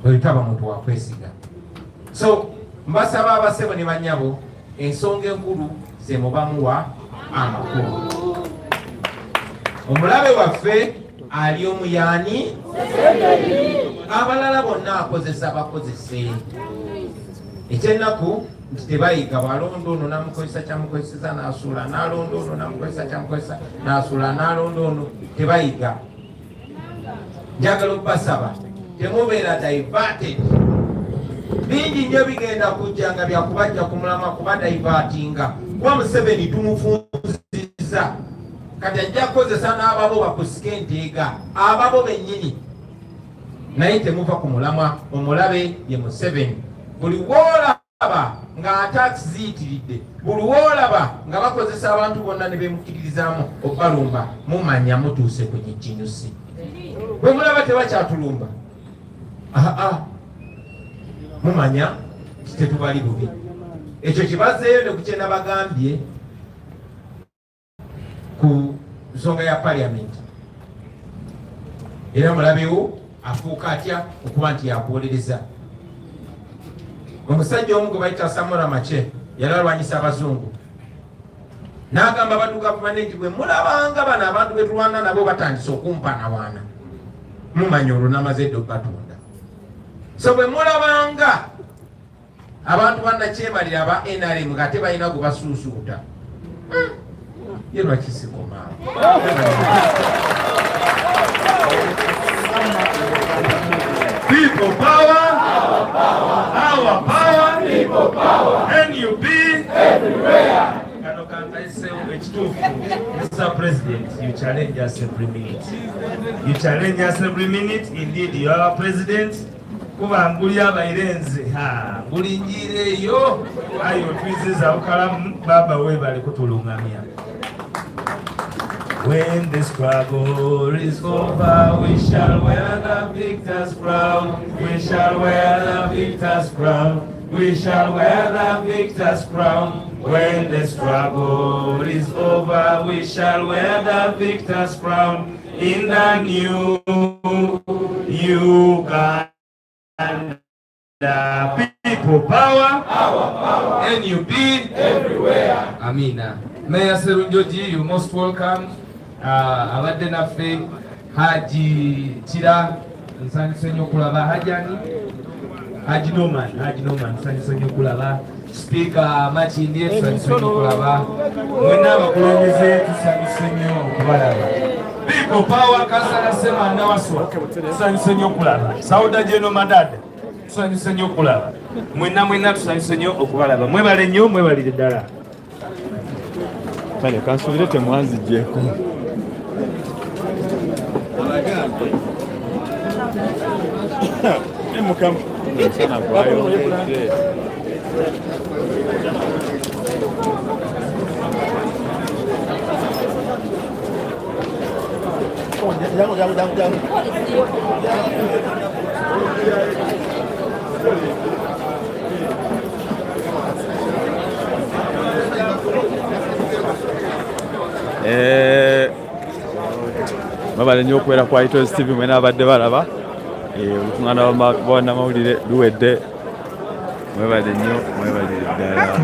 oyo taba muntu wakwesiga. So mbasaba abasebo ne banyabo ensonga enkulu ze mubamuwa amakulu. Omulabe waffe ali omuyani abalala bonna akozesa bakozese ekyennaku nti tebayiga bwalonda ono namukozesa kyamukozeseza n'asuula n'alonda ono namukozesa kyamukozesa n'asuula n'alonda ono tebayiga. Njagala okubasaba temubeera diverted. Bingi nnyo bigenda kujja nga byakubajja ku mulamwa kuba divertinga kuba Museveni tumufunziza kati ajja kukozesa n'ababo bakusika enteega ababo bennyini naye temuva ku mulamwa. Omulabe ye Museveni. Buli woolaba nga atax ziyitiridde, buli woolaba nga bakozesa abantu bonna ne bemukkiririzaamu okubalumba mumanya mutuuse ku nyikinyusi. bwe mulaba tebakyatulumba mumanya tetubali bubi. Ekyo kibazeeyo ne ku kye nabagambye ku nsonga ya parliament. Era mulabewo afuuka atya okuba nti yakuwolereza. Omusajja omu gwe bayita Samora Mache yali alwanyisa abazungu n'agamba abantu gavumenti nti bwe mulabanga bano abantu betulwana nabo batandise okumpanawaana mumanya olwo namaze dde okubatunda. So bwe mulabanga abantu bannakyemalira aba NRM nga tebalina gwe basuusuuta ye lwaki sikomaawo. People power, our power, people power, NUP everywhere. Mr. President, you challenge us every minute. You challenge us every minute. Indeed, you are our president. Kuba ngulya bairenze ngulinjire yo ayo twiziza ukalamu baba we bali kutulungamia. When the struggle is over, we shall wear the victor's crown. We shall wear the victor's crown. We shall wear the victor's crown. When the struggle is over, we shall wear the victor's crown in the new Uganda. People power, our power, NUP everywhere. Amina. Mayor Serunjoji, you most welcome. Abadde naffe Haji Kira nsanyuse nnyo okulaba Hajani Haji Noman nsanyuse nnyo okulaba Speaker Makindye nsanyuse nnyo okulaba mwenna abakulembeze tusanyuse nnyo okubalaba. People power Kasala Sema Nawaswa tusanyuse nnyo okulaba. Sauda Jeno Madada tusanyuse nnyo okulaba. Mwenna tusanyuse nnyo okubalaba. Mwebale nnyo mwebalire ddala. Kale kansubire temwanzigyeko. Mukam sana kwayo babale nnyo okubeera kwa Itozi TV mwena abadde balaba olukuŋŋaana bwannamawulire luwedde. Mwebale nnyo mwebalire ddala.